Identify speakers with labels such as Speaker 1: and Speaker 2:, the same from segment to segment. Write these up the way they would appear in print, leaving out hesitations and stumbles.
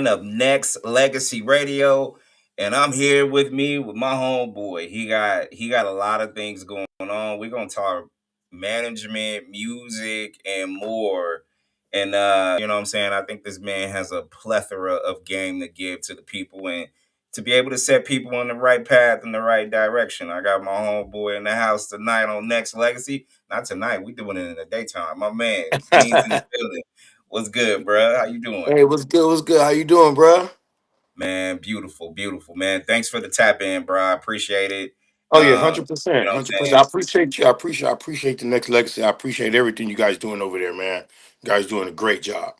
Speaker 1: of NexxLegacy Radio, and I'm here with me with my homeboy. He got a lot of things going on. We're gonna talk management, music, and more. And you know what I'm saying? I think this man has a plethora of game to give to the people and to be able to set people on the right path in the right direction. I got my homeboy in the house tonight on Next Legacy. Not tonight, we doing it in the daytime. My man, Dean's in the building. What's good, bro? How you doing?
Speaker 2: Hey, what's good? What's good? How you doing, bro?
Speaker 1: Man, beautiful, beautiful, man. Thanks for the tap in, bro. I appreciate it.
Speaker 2: Oh yeah,
Speaker 1: You
Speaker 2: 100%,
Speaker 1: know what I'm
Speaker 2: 100%.
Speaker 1: saying?
Speaker 2: I appreciate you. I appreciate the next legacy. I appreciate everything you guys doing over there, man. You guys doing a great job.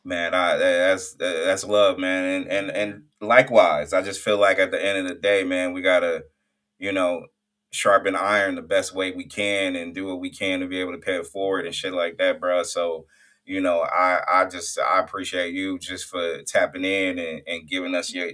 Speaker 1: Man, that's love, man. And likewise, I just feel like at the end of the day, man, we gotta, you know, sharpen iron the best way we can and do what we can to be able to pay it forward and shit like that, bro. So, I appreciate you just for tapping in and giving us your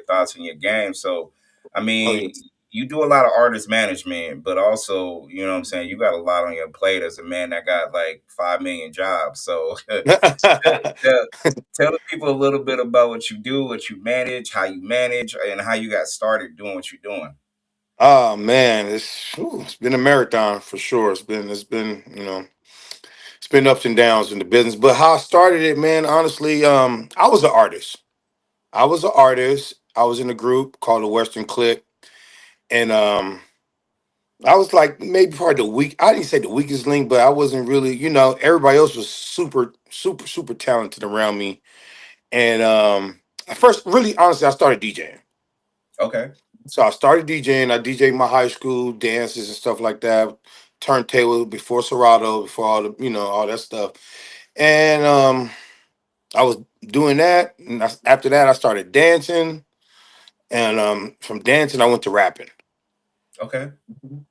Speaker 1: thoughts and your game. So, I
Speaker 2: Oh yeah.
Speaker 1: mean, you do a lot of artist management, but also, you know what I'm saying, you got a lot on your plate as a man that got like 5 million jobs. So tell, tell the people a little bit about what you do, what you manage, how you manage, and how you got started doing what you're doing.
Speaker 2: Oh man, it's been a marathon for sure. It's been it's been ups and downs in the business. But how I started it, man, honestly, I was an artist. I was an artist. I was in a group called the Western Click, and I was like maybe probably the weak. I didn't say the weakest link, but I wasn't really. Everybody else was super, super, super talented around me. And at first, really honestly, I started DJing.
Speaker 1: Okay.
Speaker 2: So I started DJing. I DJed my high school dances and stuff like that. Turntable before Serato, before all the all that stuff. And I was doing that. And after that, I started dancing. And from dancing, I went to rapping.
Speaker 1: Okay.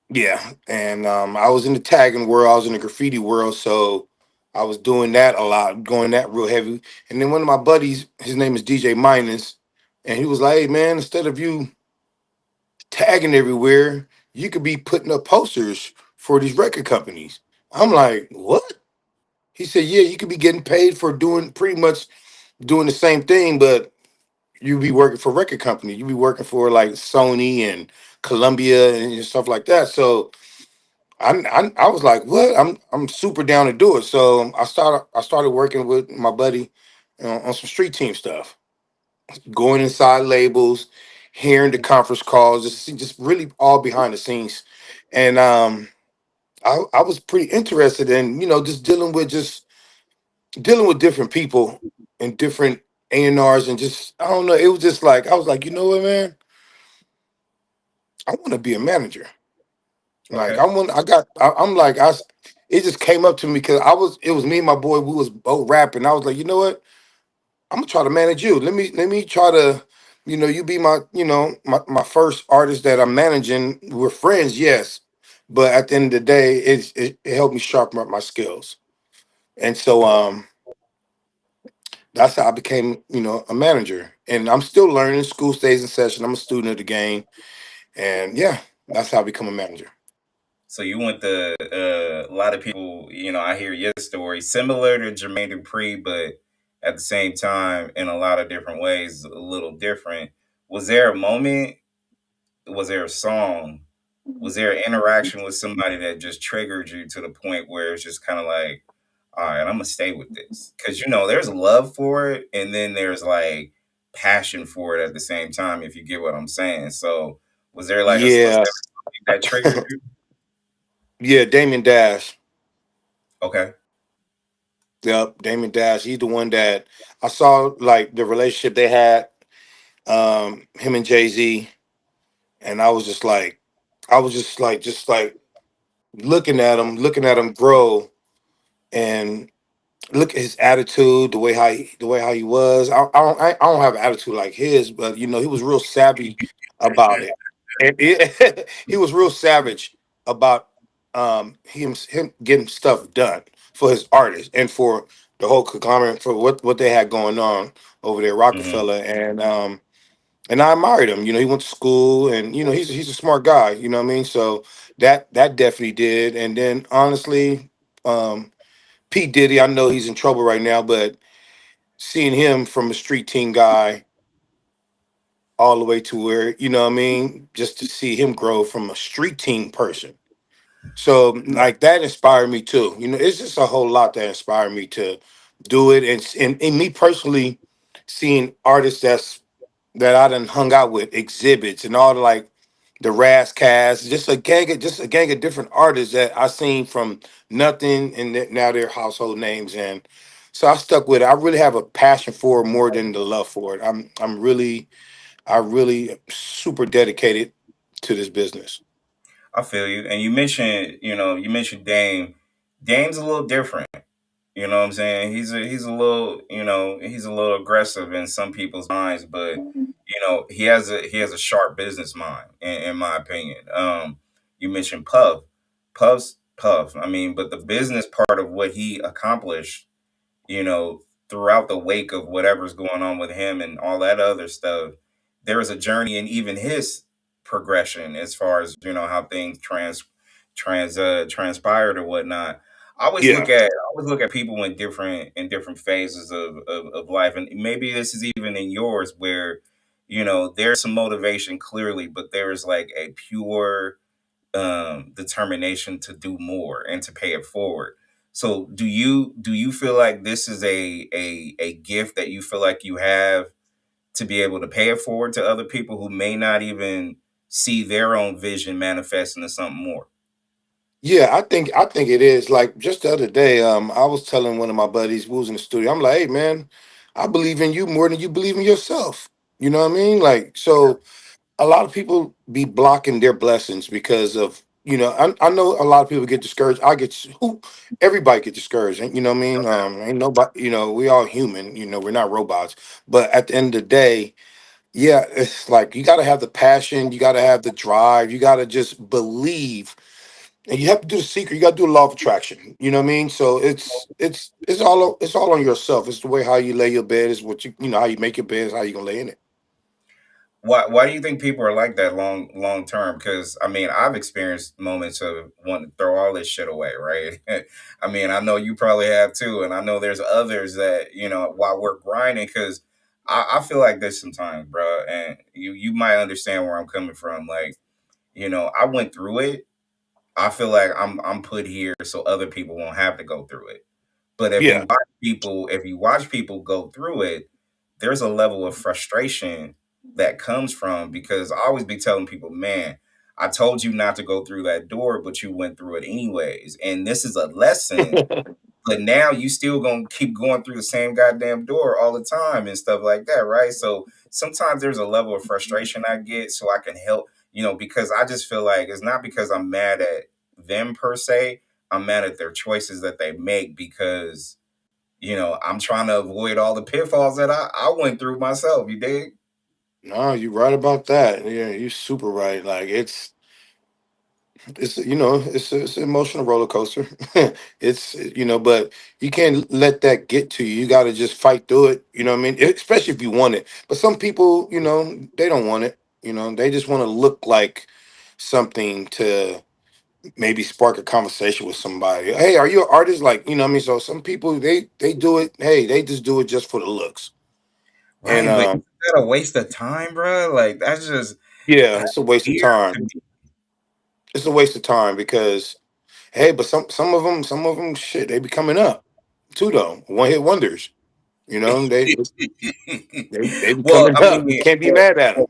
Speaker 2: Yeah, and I was in the tagging world. I was in the graffiti world, so I was doing that a lot, going that real heavy. And then one of my buddies, his name is DJ Minus, and he was like, "Hey man, instead of you tagging everywhere, you could be putting up posters for these record companies." I'm like, "What?" He said, "Yeah, you could be getting paid for doing pretty much doing the same thing, but you be working for record company. You be working for like Sony and Columbia and stuff like that." So I was like, what? I'm super down to do it. So I started working with my buddy on some street team stuff, going inside labels, hearing the conference calls, just really all behind the scenes, and I was pretty interested in just dealing with different people and different A&Rs and just I don't know. It was just like I was like, you know what, man, I want to be a manager. Like
Speaker 1: Okay.
Speaker 2: I'm like it just came up to me because it was me and my boy, we was both rapping. I was like, you know what? I'm gonna try to manage you. Let me try to, you be my first artist that I'm managing. We're friends, yes. But at the end of the day, it helped me sharpen up my skills. And so that's how I became, a manager. And I'm still learning. School stays in session. I'm a student of the game. And yeah, that's how I become a manager.
Speaker 1: So you went to a lot of people, I hear your story, similar to Jermaine Dupri, but at the same time, in a lot of different ways, a little different. Was there a moment? Was there a song? Was there an interaction with somebody that just triggered you to the point where it's just kind of like, all right, I'm gonna stay with this? Because there's love for it, and then there's like passion for it at the same time. If you get what I'm saying. So was there like a
Speaker 2: Yeah.
Speaker 1: specific thing that triggered you?
Speaker 2: Yeah, Damien Dash.
Speaker 1: Okay.
Speaker 2: Yep, Damon Dash. He's the one that I saw like the relationship they had, him and Jay Z, and I was just like looking at him grow, and look at his attitude, the way how he was. I don't have an attitude like his, but he was real savvy about it, and he was real savage about him getting stuff done for his artists and for the whole conglomerate for what they had going on over there,
Speaker 1: Hmm.
Speaker 2: Rockefeller, and I admired him. He went to school, and he's a smart guy. You know what I mean? So that definitely did. And then honestly, um, P Diddy, I know he's in trouble right now, but seeing him from a street team guy all the way to where, you know what I mean, just to see him grow from a street team person. So like that inspired me too. You know, it's just a whole lot that inspired me to do it. And me personally, seeing artists that I done hung out with, exhibits and all the like the Raz Cast, just a gang of different artists that I seen from nothing and now they're household names. And so I stuck with it. I really have a passion for it more than the love for it. I really super dedicated to this business.
Speaker 1: I feel you. And you mentioned Dame. Dame's a little different. You know what I'm saying? He's a little, he's a little aggressive in some people's minds, but he has a sharp business mind, in my opinion. You mentioned Puff. I mean, but the business part of what he accomplished, you know, throughout the wake of whatever's going on with him and all that other stuff, there is a journey in even his progression as far as how things transpired or whatnot.
Speaker 2: Yeah.
Speaker 1: I always look at people in different phases of life, and maybe this is even in yours where there's some motivation clearly, but there's like a pure determination to do more and to pay it forward. So do you feel like this is a gift that you feel like you have to be able to pay it forward to other people who may not even see their own vision manifest into something more?
Speaker 2: Yeah, I think it is. Like just the other day, I was telling one of my buddies who was in the studio, I'm like, hey man, I believe in you more than you believe in yourself. You know what I mean? Like, so a lot of people be blocking their blessings because of, I know a lot of people get discouraged. Everybody get discouraged. You know what I mean? Ain't nobody, we all human, we're not robots. But at the end of the day, yeah, it's like you got to have the passion, you got to have the drive, you got to just believe, and you have to do the secret. You got to do the law of attraction. You know what I mean? So it's all on yourself. It's the way how you lay your bed is what how you make your bed is how you gonna lay in it.
Speaker 1: Why do you think people are like that long term? Because I mean, I've experienced moments of wanting to throw all this shit away, right? I mean, I know you probably have too, and I know there's others that while we're grinding, because I feel like this sometimes, bro, and you might understand where I'm coming from. Like, I went through it. I feel like I'm put here so other people won't have to go through it. But
Speaker 2: Yeah.
Speaker 1: if you watch people go through it, there's a level of frustration that comes from, because I always be telling people, man, I told you not to go through that door, but you went through it anyways. And this is a lesson, but now you still gonna keep going through the same goddamn door all the time and stuff like that, right? So sometimes there's a level of frustration I get, so I can help, because I just feel like it's not because I'm mad at them per se. I'm mad at their choices that they make, because I'm trying to avoid all the pitfalls that I went through myself. You dig?
Speaker 2: No, you're right about that. Yeah, you're super right. Like it's an emotional roller coaster. But you can't let that get to you. You got to just fight through it. You know what I mean? Especially if you want it. But some people, they don't want it. They just want to look like something to maybe spark a conversation with somebody. Hey, are you an artist? Like, you know what I mean? So some people they do it. Hey, they just do it just for the looks. And
Speaker 1: Right, but isn't that a waste of time, bro? Like that's just
Speaker 2: yeah,
Speaker 1: that's
Speaker 2: it's a waste of
Speaker 1: weird to
Speaker 2: time.
Speaker 1: me.
Speaker 2: It's a waste of time because hey, but some of them, shit, they be coming up too though. One hit wonders. They be
Speaker 1: Well,
Speaker 2: coming
Speaker 1: I
Speaker 2: up. You
Speaker 1: mean,
Speaker 2: can't be mad at them.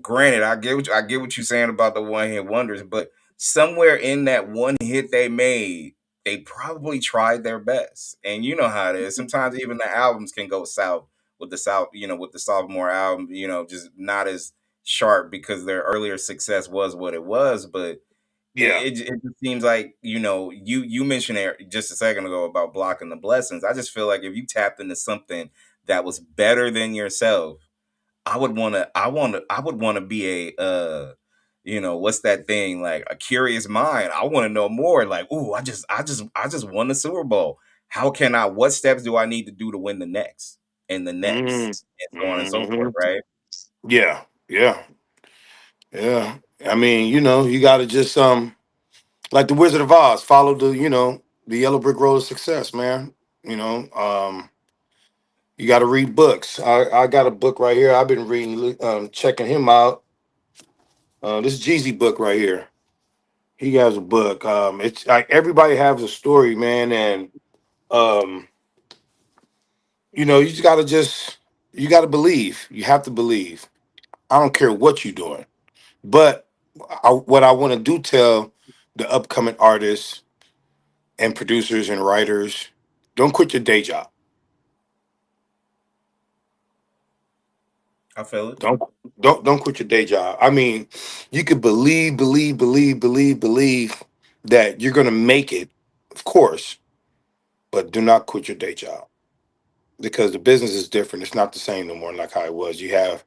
Speaker 1: granted, I get what you're saying about the one hit wonders, but somewhere in that one hit they made, they probably tried their best. And you know how it is. Sometimes even the albums can go south with the sophomore album, just not as sharp because their earlier success was what it was. But
Speaker 2: Yeah.
Speaker 1: it just seems like you mentioned it just a second ago about blocking the blessings. I just feel like if you tapped into something that was better than yourself, I would want to be what's that thing, like a curious mind. I want to know more. Like, ooh, I just won the Super Bowl. How can I? What steps do I need to do to win the next and the next,
Speaker 2: Mm.
Speaker 1: and so on and so forth,
Speaker 2: Hmm.
Speaker 1: right?
Speaker 2: Yeah. Yeah. Yeah. I mean, you got to just like the Wizard of Oz, follow the yellow brick road of success, man. You know, um, You got to read books. I got a book right here. I've been reading, checking him out. This Jeezy book right here. He has a book. It's like everybody has a story, man, and um, you you got to believe. You have to believe. I don't care what you're doing, but what I want to do tell the upcoming artists and producers and writers, don't quit your day job.
Speaker 1: I feel it.
Speaker 2: Don't don't quit your day job. I mean, you could believe that you're gonna make it, of course, but do not quit your day job because the business is different. It's not the same no more like how it was. You have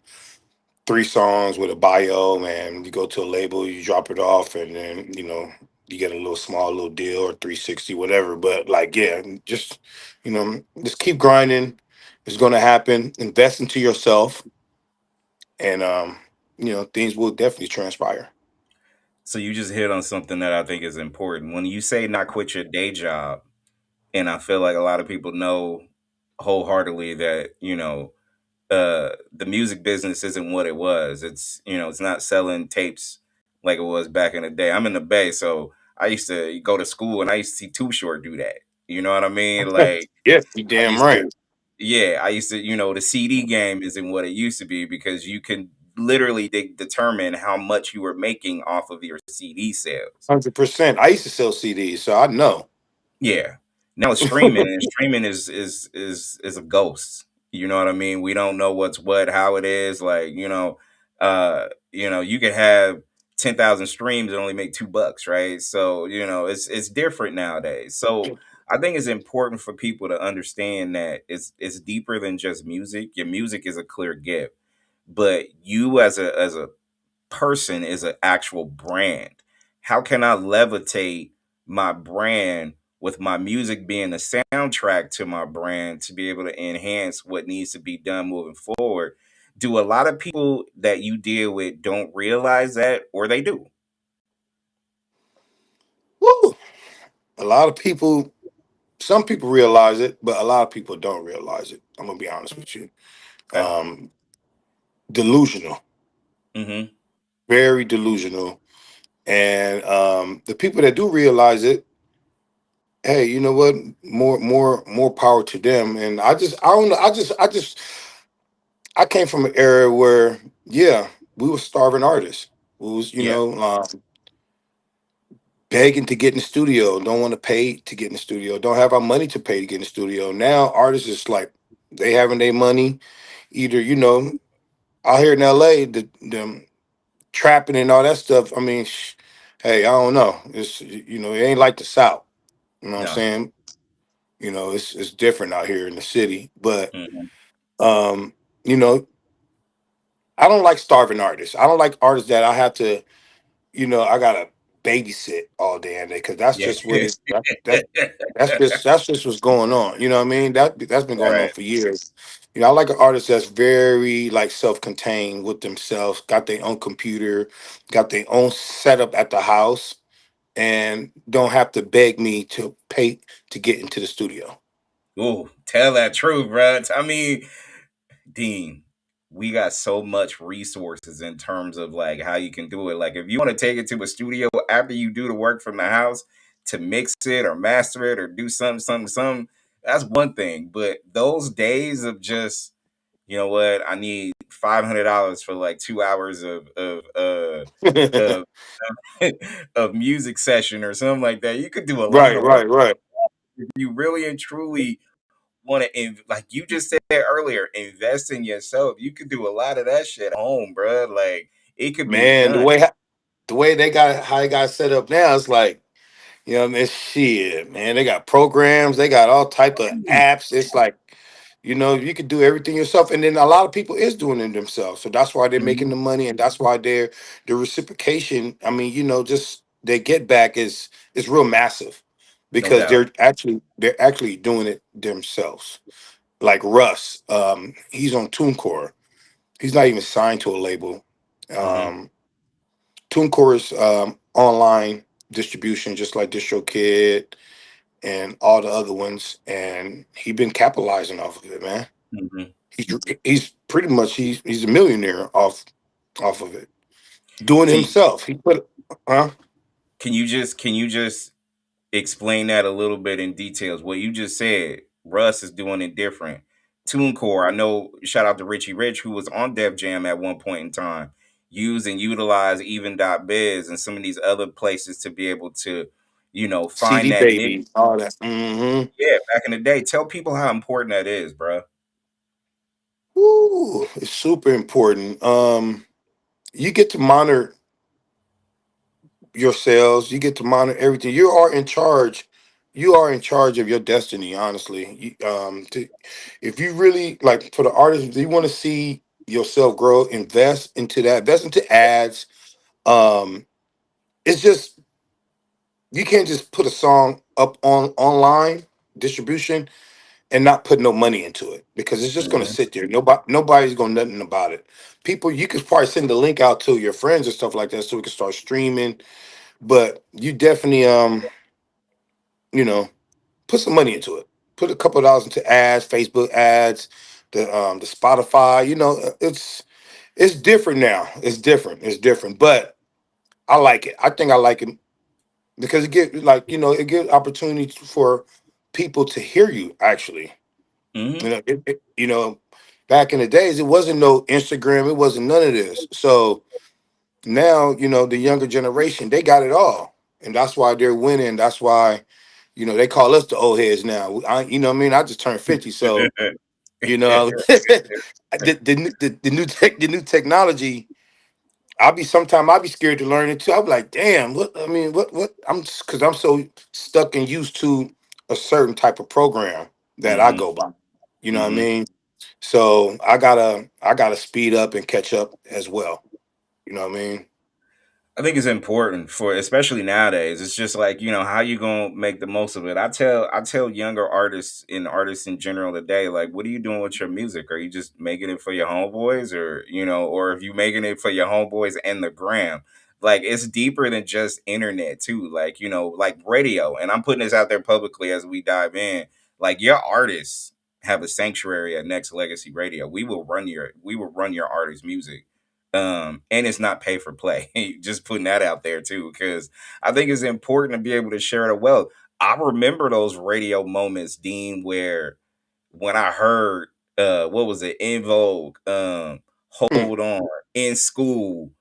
Speaker 2: three songs with a bio, and you go to a label, you drop it off, and then you get a little small little deal or 360, whatever. But like, yeah, just keep grinding. It's gonna happen. Invest into yourself, and things will definitely transpire.
Speaker 1: So you just hit on something that I think is important. When you say not quit your day job, and I feel like a lot of people know wholeheartedly that, the music business isn't what it was. It's not selling tapes like it was back in the day. I'm in the Bay, so I used to go to school and I used to see Too Short do that. You know what I mean? Like
Speaker 2: Yes, you
Speaker 1: I
Speaker 2: damn
Speaker 1: used
Speaker 2: right.
Speaker 1: to, yeah, I used to, the CD game isn't what it used to be because you can literally determine how much you were making off of your CD sales.
Speaker 2: 100%. I used to sell CDs, so I know.
Speaker 1: Yeah. Now it's streaming, and streaming is a ghost. You know what I mean? We don't know what's what, how it is. Like, you could have 10,000 streams and only make $2, right? So, it's different nowadays. So I think it's important for people to understand that it's deeper than just music. Your music is a clear gift, but you as a person is an actual brand. How can I levitate my brand with my music being the soundtrack to my brand to be able to enhance what needs to be done moving forward? Do a lot of people that you deal with don't realize that, or they do?
Speaker 2: Woo! A lot of people, some people realize it, but a lot of people don't realize it. I'm gonna be honest with you.
Speaker 1: Okay.
Speaker 2: Um, Delusional,
Speaker 1: Mm-hmm.
Speaker 2: very delusional, and the people that do realize it, hey, you know what? More power to them. And I don't know. I came from an era where, yeah, we were starving artists. We was,
Speaker 1: Yeah.
Speaker 2: begging to get in the studio, don't want to pay to get in the studio, don't have our money to pay to get in the studio. Now artists is like they having their money, either out here in LA, the trapping and all that stuff. I mean, hey, I don't know. It's it ain't like the South. You know what I'm
Speaker 1: No.
Speaker 2: saying? It's different out here in the city. But
Speaker 1: Mm-hmm.
Speaker 2: um, you know, I don't like starving artists. I don't like artists that I have to, I gotta babysit all day and day because that's
Speaker 1: Yeah.
Speaker 2: just what that's just what's going on. You know what I mean? That's been going on
Speaker 1: Right.
Speaker 2: for years. I like an artist that's very like self-contained with themselves, got their own computer, got their own setup at the house, and don't have to beg me to pay to get into the studio.
Speaker 1: Ooh, tell that truth, bro. I mean, Dean, we got so much resources in terms of like how you can do it. Like if you want to take it to a studio after you do the work from the house to mix it or master it or do something, that's one thing. But those days of just, you know what, I need $500 for like 2 hours of of music session or something like that. You could do a lot
Speaker 2: Right,
Speaker 1: of work
Speaker 2: right, right.
Speaker 1: if you really and truly want to, like you just said earlier, invest in yourself. You could do a lot of that shit at home, bro. Like it could be
Speaker 2: Man,
Speaker 1: done.
Speaker 2: the way they got how they got set up now, it's like, what I mean? Shit, man. They got programs, they got all type of apps. It's like, you can do everything yourself. And then a lot of people is doing it themselves. So that's why they're making
Speaker 1: Mhm.
Speaker 2: the money and that's why the reciprocation, I mean, just their get back is real massive
Speaker 1: No
Speaker 2: because
Speaker 1: doubt.
Speaker 2: they're actually doing it themselves. Like Russ, he's on TuneCore. He's not even signed to a label.
Speaker 1: Hmm.
Speaker 2: Um, TuneCore is online distribution, just like DistroKid and all the other ones, and he been capitalizing off of it, man.
Speaker 1: Mhm.
Speaker 2: He's pretty much he's a millionaire off of it, doing it
Speaker 1: Can
Speaker 2: himself. He put, huh?
Speaker 1: can you just explain that a little bit in details? What you just said, Russ is doing it different. TuneCore, I know. Shout out to Richie Rich, who was on Def Jam at one point in time. Use and utilize even.biz and some of these other places to be able to, find
Speaker 2: CD
Speaker 1: that niche.
Speaker 2: Baby, all that. Hmm.
Speaker 1: Yeah, back in the day. Tell people how important that is, bro.
Speaker 2: Ooh, it's super important. You get to monitor your sales. You get to monitor everything. You are in charge. You are in charge of your destiny. Honestly, if you really like for the artists, if you want to see yourself grow, invest into that. Invest into ads. Um, it's just you can't just put a song up on online distribution and not put no money into it because it's just going to
Speaker 1: Hmm.
Speaker 2: sit there. Nobody's going to nothing about it. People, you could probably send the link out to your friends and stuff like that so we can start streaming. But you definitely you know, put some money into it. Put a couple of dollars into ads, Facebook ads, the Spotify. It's different now. It's different. It's different. But I like it. I think I like it because it gives opportunity for people to hear you actually.
Speaker 1: Hmm.
Speaker 2: Back in the days, it wasn't no Instagram, it wasn't none of this. So now, the younger generation, they got it all, and that's why they're winning. That's why, they call us the old heads now. What I mean? I just turned 50, so the new technology. I'll be scared to learn it too. I'll be like, damn, what I mean, what because I'm so stuck and used to a certain type of program that I
Speaker 1: Hmm.
Speaker 2: go by. You know what I
Speaker 1: Hmm.
Speaker 2: mean? So I gotta speed up and catch up as well. You know what I mean?
Speaker 1: I think it's important for, especially nowadays. It's just like, how you gonna make the most of it. I tell younger artists and artists in general today, like, what are you doing with your music? Are you just making it for your homeboys, or if you making it for your homeboys and the gram? Like, it's deeper than just internet too. Like, like radio. And I'm putting this out there publicly as we dive in. Like, your artists have a sanctuary at Next Legacy Radio. We will run your artist music, and it's not pay for play. Just putting that out there too, because I think it's important to be able to share it well. I remember those radio moments, Dean, where when I heard what was it, In Vogue,
Speaker 2: Mm.
Speaker 1: Hold On, In School,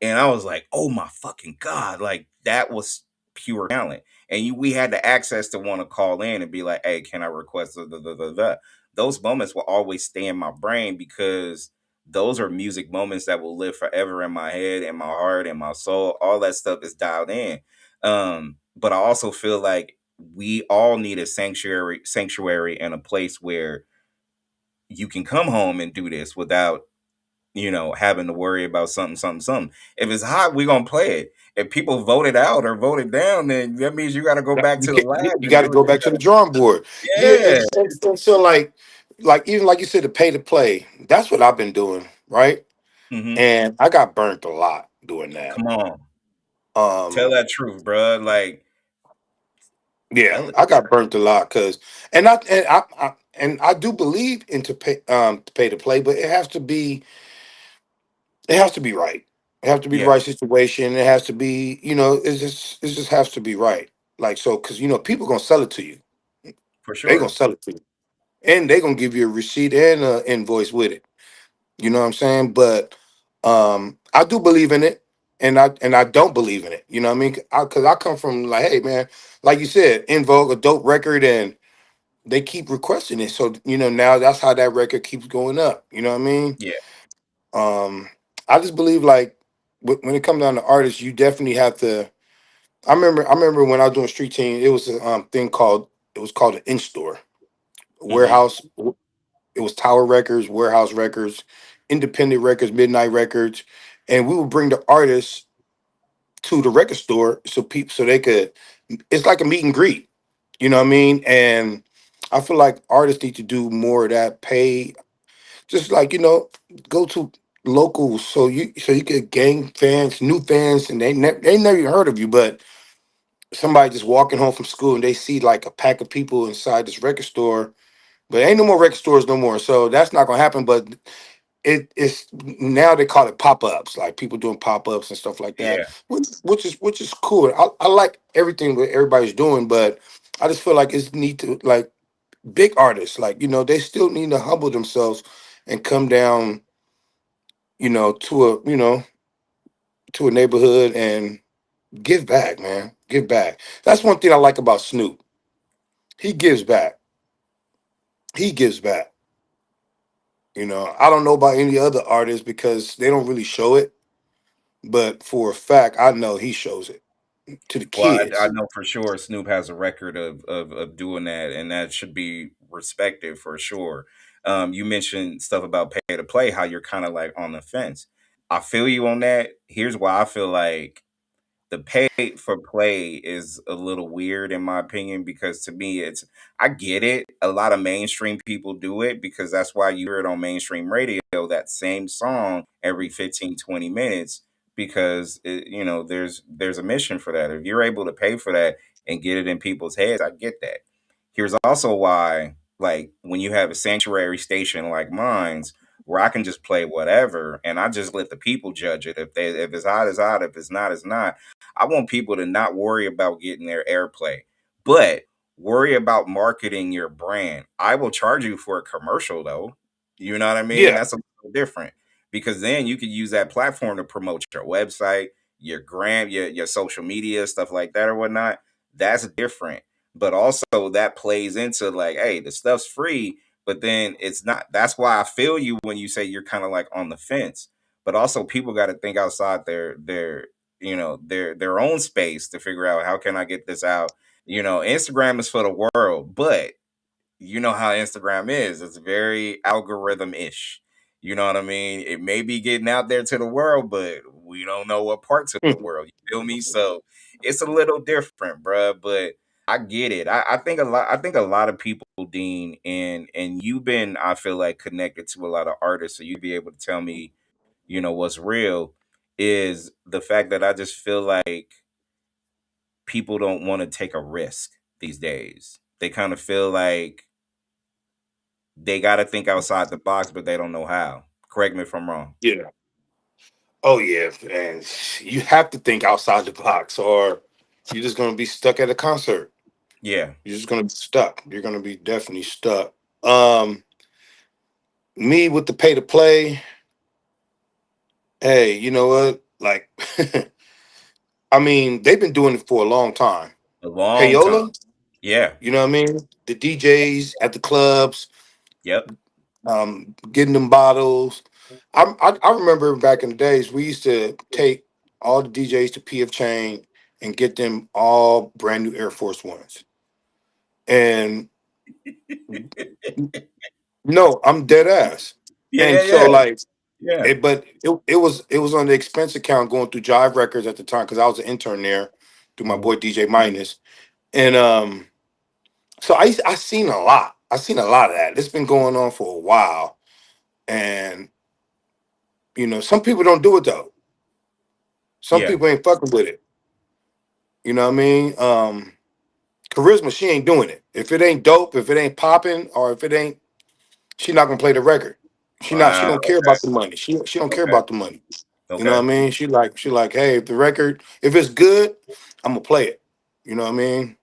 Speaker 1: and I was like, oh my fucking God, like that was pure talent. And we had the access to want to call in and be like, hey, can I request the. Those moments will always stay in my brain because those are music moments that will live forever in my head and my heart and my soul. All that stuff is dialed in. But I also feel like we all need a sanctuary and a place where you can come home and do this without, having to worry about something, something, something. If it's hot, we're gonna play it. If people vote it out or vote it down, then that means you gotta go back
Speaker 2: You
Speaker 1: to the
Speaker 2: can't,
Speaker 1: lab
Speaker 2: you
Speaker 1: and
Speaker 2: got to
Speaker 1: do it
Speaker 2: go back to the drawing board. Yeah,
Speaker 1: again.
Speaker 2: and so like even like you said, the pay to play. That's what I've been doing, right?
Speaker 1: Yeah.
Speaker 2: And I got burnt a lot doing that.
Speaker 1: Come on. Tell
Speaker 2: Um,
Speaker 1: that truth, bro. Like,
Speaker 2: yeah,
Speaker 1: tell it.
Speaker 2: I got burnt a lot because, and I do believe into pay to play, but it has to be right. It has to be the
Speaker 1: Yeah,
Speaker 2: right situation. It has to be, it just has to be right. Like so, because people gonna sell it to you.
Speaker 1: for
Speaker 2: They gonna
Speaker 1: sure.
Speaker 2: sell it to you, and they gonna give you a receipt and an invoice with it. You know what I'm saying? But I do believe in it, and I don't believe in it. You know what I mean? Because I come from like, hey man, like you said, In Vogue, a dope record, and they keep requesting it. So now that's how that record keeps going up. You know what I mean?
Speaker 1: Yeah.
Speaker 2: Um, I just believe like when it comes down to artists, you definitely have to. I remember when I was doing street team, it was a thing called an in store
Speaker 1: Hmm.
Speaker 2: warehouse. It was Tower Records, Warehouse Records, Independent Records, Midnight Records, and we would bring the artists to the record store so they could. It's like a meet and greet, you know what I mean? And I feel like artists need to do more of that. Pay just like go to locals so you could gain fans, new fans, and they never even heard of you, but somebody just walking home from school and they see like a pack of people inside this record store But ain't no more record stores no more. So that's not gonna happen. But it's now they call it pop ups, like people doing pop ups and stuff like that,
Speaker 1: Yeah.
Speaker 2: which is cool. I like everything that everybody's doing, but I just feel like it's need to like big artists, like they still need to humble themselves and come down, to a neighborhood and give back, man. Give back. That's one thing I like about Snoop. He gives back. He gives back. I don't know about any other artists because they don't really show it, but for a fact, I know he shows it to the
Speaker 1: Well, I
Speaker 2: kids.
Speaker 1: know for sure Snoop has a record of doing that, and that should be respected for sure. You mentioned stuff about pay to play, how you're kind of like on the fence. I feel you on that. Here's why I feel like the pay for play is a little weird in my opinion, because to me it's, I get it, a lot of mainstream people do it because that's why you hear it on mainstream radio, that same song every 15-20 minutes, because there's a mission for that. If you're able to pay for that and get it in people's heads, I get that. Here's also why, like when you have a sanctuary station like mine's, where I can just play whatever and I just let the people judge it. If it's hot, it's hot. If it's not, it's not. I want people to not worry about getting their airplay, but worry about marketing your brand. I will charge you for a commercial though. You know what I mean?
Speaker 2: Yeah,
Speaker 1: That's a little different, because then you could use that platform to promote your website, your gram, your social media, stuff like that or whatnot. That's different. But also that plays into like, hey, the stuff's free, but then it's not. That's why I feel you when you say you're kind of like on the fence. But also people got to think outside their own space to figure out, how can I get this out. Instagram is for the world, but you know how Instagram is, it's very algorithm-ish. You know what I mean? It may be getting out there to the world, but we don't know what parts of the world, you feel me? So it's a little different, bruh, but I get it. I think a lot of people, Dean, and you've been, I feel like, connected to a lot of artists, so you'd be able to tell me, what's real, is the fact that I just feel like people don't want to take a risk these days. They kind of feel like they got to think outside the box, but they don't know how. Correct me if I'm wrong.
Speaker 2: yeah. Oh yeah, and you have to think outside the box, or you're just gonna be stuck at a concert.
Speaker 1: Yeah.
Speaker 2: You're just gonna be stuck. You're gonna be definitely stuck. Um, Me with the pay to play. Hey, you know what? Like, I mean, they've been doing it for a long time.
Speaker 1: A long time.
Speaker 2: Payola,
Speaker 1: Yeah.
Speaker 2: you know what I mean? The DJs at the clubs,
Speaker 1: Yep.
Speaker 2: getting them bottles. I remember back in the days we used to take all the DJs to PF Chain and get them all brand new Air Force Ones. And no, I'm dead ass. And
Speaker 1: Yeah,
Speaker 2: so
Speaker 1: yeah,
Speaker 2: like
Speaker 1: yeah.
Speaker 2: but it was on the expense account going through Jive Records at the time because I was an intern there through my
Speaker 1: Mhm.
Speaker 2: boy DJ Minus. And so I seen a lot. I seen a lot of that. It's been going on for a while. And some people don't do it though. Some
Speaker 1: Yeah.
Speaker 2: people ain't fucking with it. You know what I mean? Charisma, she ain't doing it. If it ain't dope, if it ain't popping, or if it ain't, she not gonna play the record. She
Speaker 1: Wow.
Speaker 2: don't care about the money. She don't care
Speaker 1: Okay.
Speaker 2: about the money. You know what
Speaker 1: Okay.
Speaker 2: I mean? She like, hey, if the record, if it's good, I'm gonna play it. You know what I mean?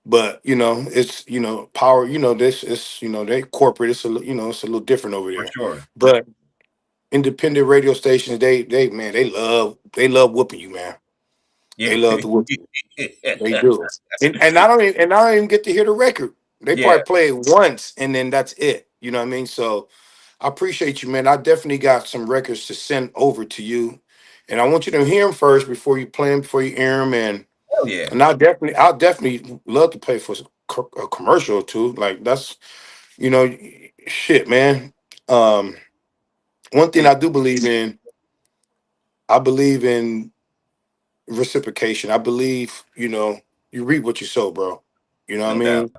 Speaker 2: But it's power. This is they corporate. It's a little different over
Speaker 1: For
Speaker 2: there.
Speaker 1: sure.
Speaker 2: But independent radio stations, they man, they love whooping you, man.
Speaker 1: Yeah.
Speaker 2: They love to whoop you. They do. And I don't even get to hear the record. They
Speaker 1: Yeah.
Speaker 2: probably play it once and then that's it. You know what I mean? So I appreciate you, man. I definitely got some records to send over to you, and I want you to hear them first before you play them, before you air them, and
Speaker 1: Hell yeah.
Speaker 2: and I'll definitely love to pay for a commercial or two. Like that's shit, man. Um, One thing
Speaker 1: It-
Speaker 2: I do believe in, I believe in reciprocation. I believe you reap what you sow, bro. You know what I
Speaker 1: no doubt.
Speaker 2: mean?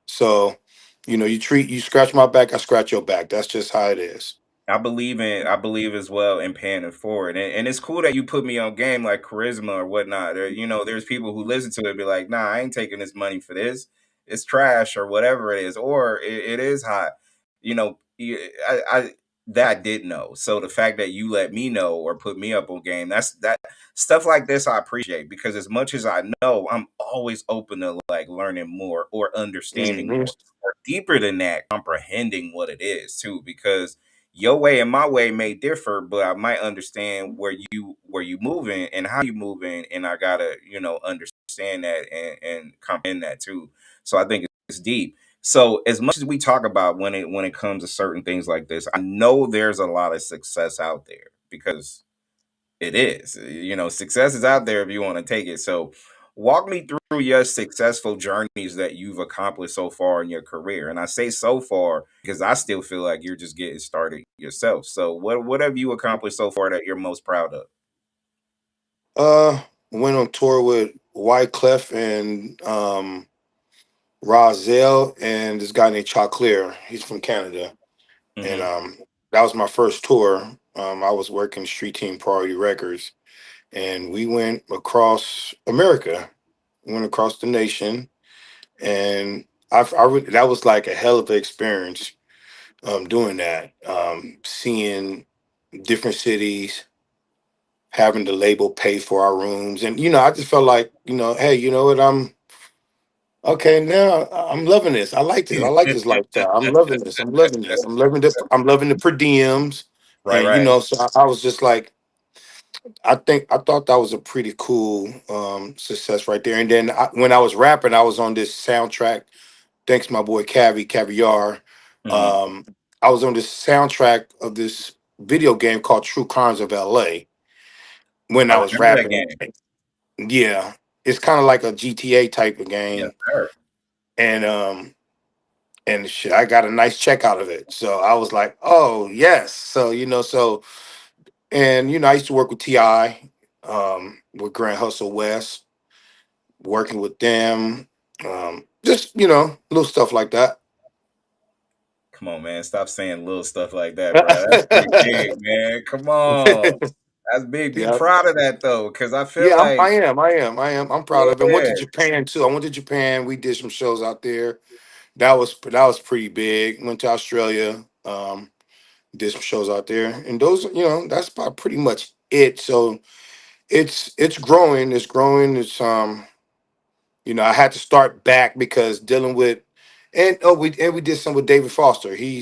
Speaker 2: So you scratch my back, I scratch your back. That's just how it is.
Speaker 1: I believe as well in paying it forward. And it's cool that you put me on game like charisma or whatnot. There's people who listen to it and be like, nah, I ain't taking this money for this. it's trash or whatever it is, or it is hot. You know, I that I did know. So the fact that you let me know or put me up on game, that's that stuff like this I appreciate, because as much as I know, I'm always open to like learning more or understanding
Speaker 2: Mhm.
Speaker 1: more, or deeper than that, comprehending what it is too. Because your way and my way may differ, but I might understand where you moving and how you moving, and I gotta understand that and comprehend that too. So I think it's deep. So as much as we talk about when it comes to certain things like this, I know there's a lot of success out there, because it is. Success is out there if you want to take it. So walk me through your successful journeys that you've accomplished so far in your career. And I say so far because I still feel like you're just getting started yourself. So what have you accomplished so far that you're most proud of?
Speaker 2: Uh, went on tour with Wyclef and Rozelle and this guy named Choclair. He's from Canada, and
Speaker 1: Hmm.
Speaker 2: that was my first tour. I was working Street Team Priority Records, and we went across America, went across the nation, and that was like a hell of an experience. Doing that, seeing different cities, having the label pay for our rooms, and I just felt like, hey, you know what, okay, now I'm loving this. I like this. I like this lifestyle. I'm loving this. I'm loving this. I'm loving the per diems,
Speaker 1: Right,
Speaker 2: and
Speaker 1: right.
Speaker 2: so I was just like, I thought that was a pretty cool success right there. And then when I was rapping, I was on this soundtrack. Thanks, my boy Caviar.
Speaker 1: Hmm.
Speaker 2: Um, I was on this soundtrack of this video game called True Crimes of L.A. when
Speaker 1: I
Speaker 2: I was
Speaker 1: remember that
Speaker 2: rapping.
Speaker 1: game.
Speaker 2: Yeah, it's kind of like a GTA type of
Speaker 1: Yes,
Speaker 2: game,
Speaker 1: sir.
Speaker 2: and shit, I got a nice check out of it. So I was like, oh yes. So and I used to work with Ti, with Grand Hustle West, working with them, just little stuff like that.
Speaker 1: Come on, man. Stop saying little stuff like that, bro. That's pretty big, man. Come on. That's big. Be
Speaker 2: Yeah,
Speaker 1: proud of that though, because I feel
Speaker 2: yeah,
Speaker 1: like,
Speaker 2: I'm proud of it. Went to
Speaker 1: yeah.
Speaker 2: Japan too. I went to Japan. We did some shows out there. That was pretty big. Went to Australia. Did some shows out there, and those, that's about pretty much it. So it's growing. It's growing. I had to start back because dealing with, and we did some with David Foster. He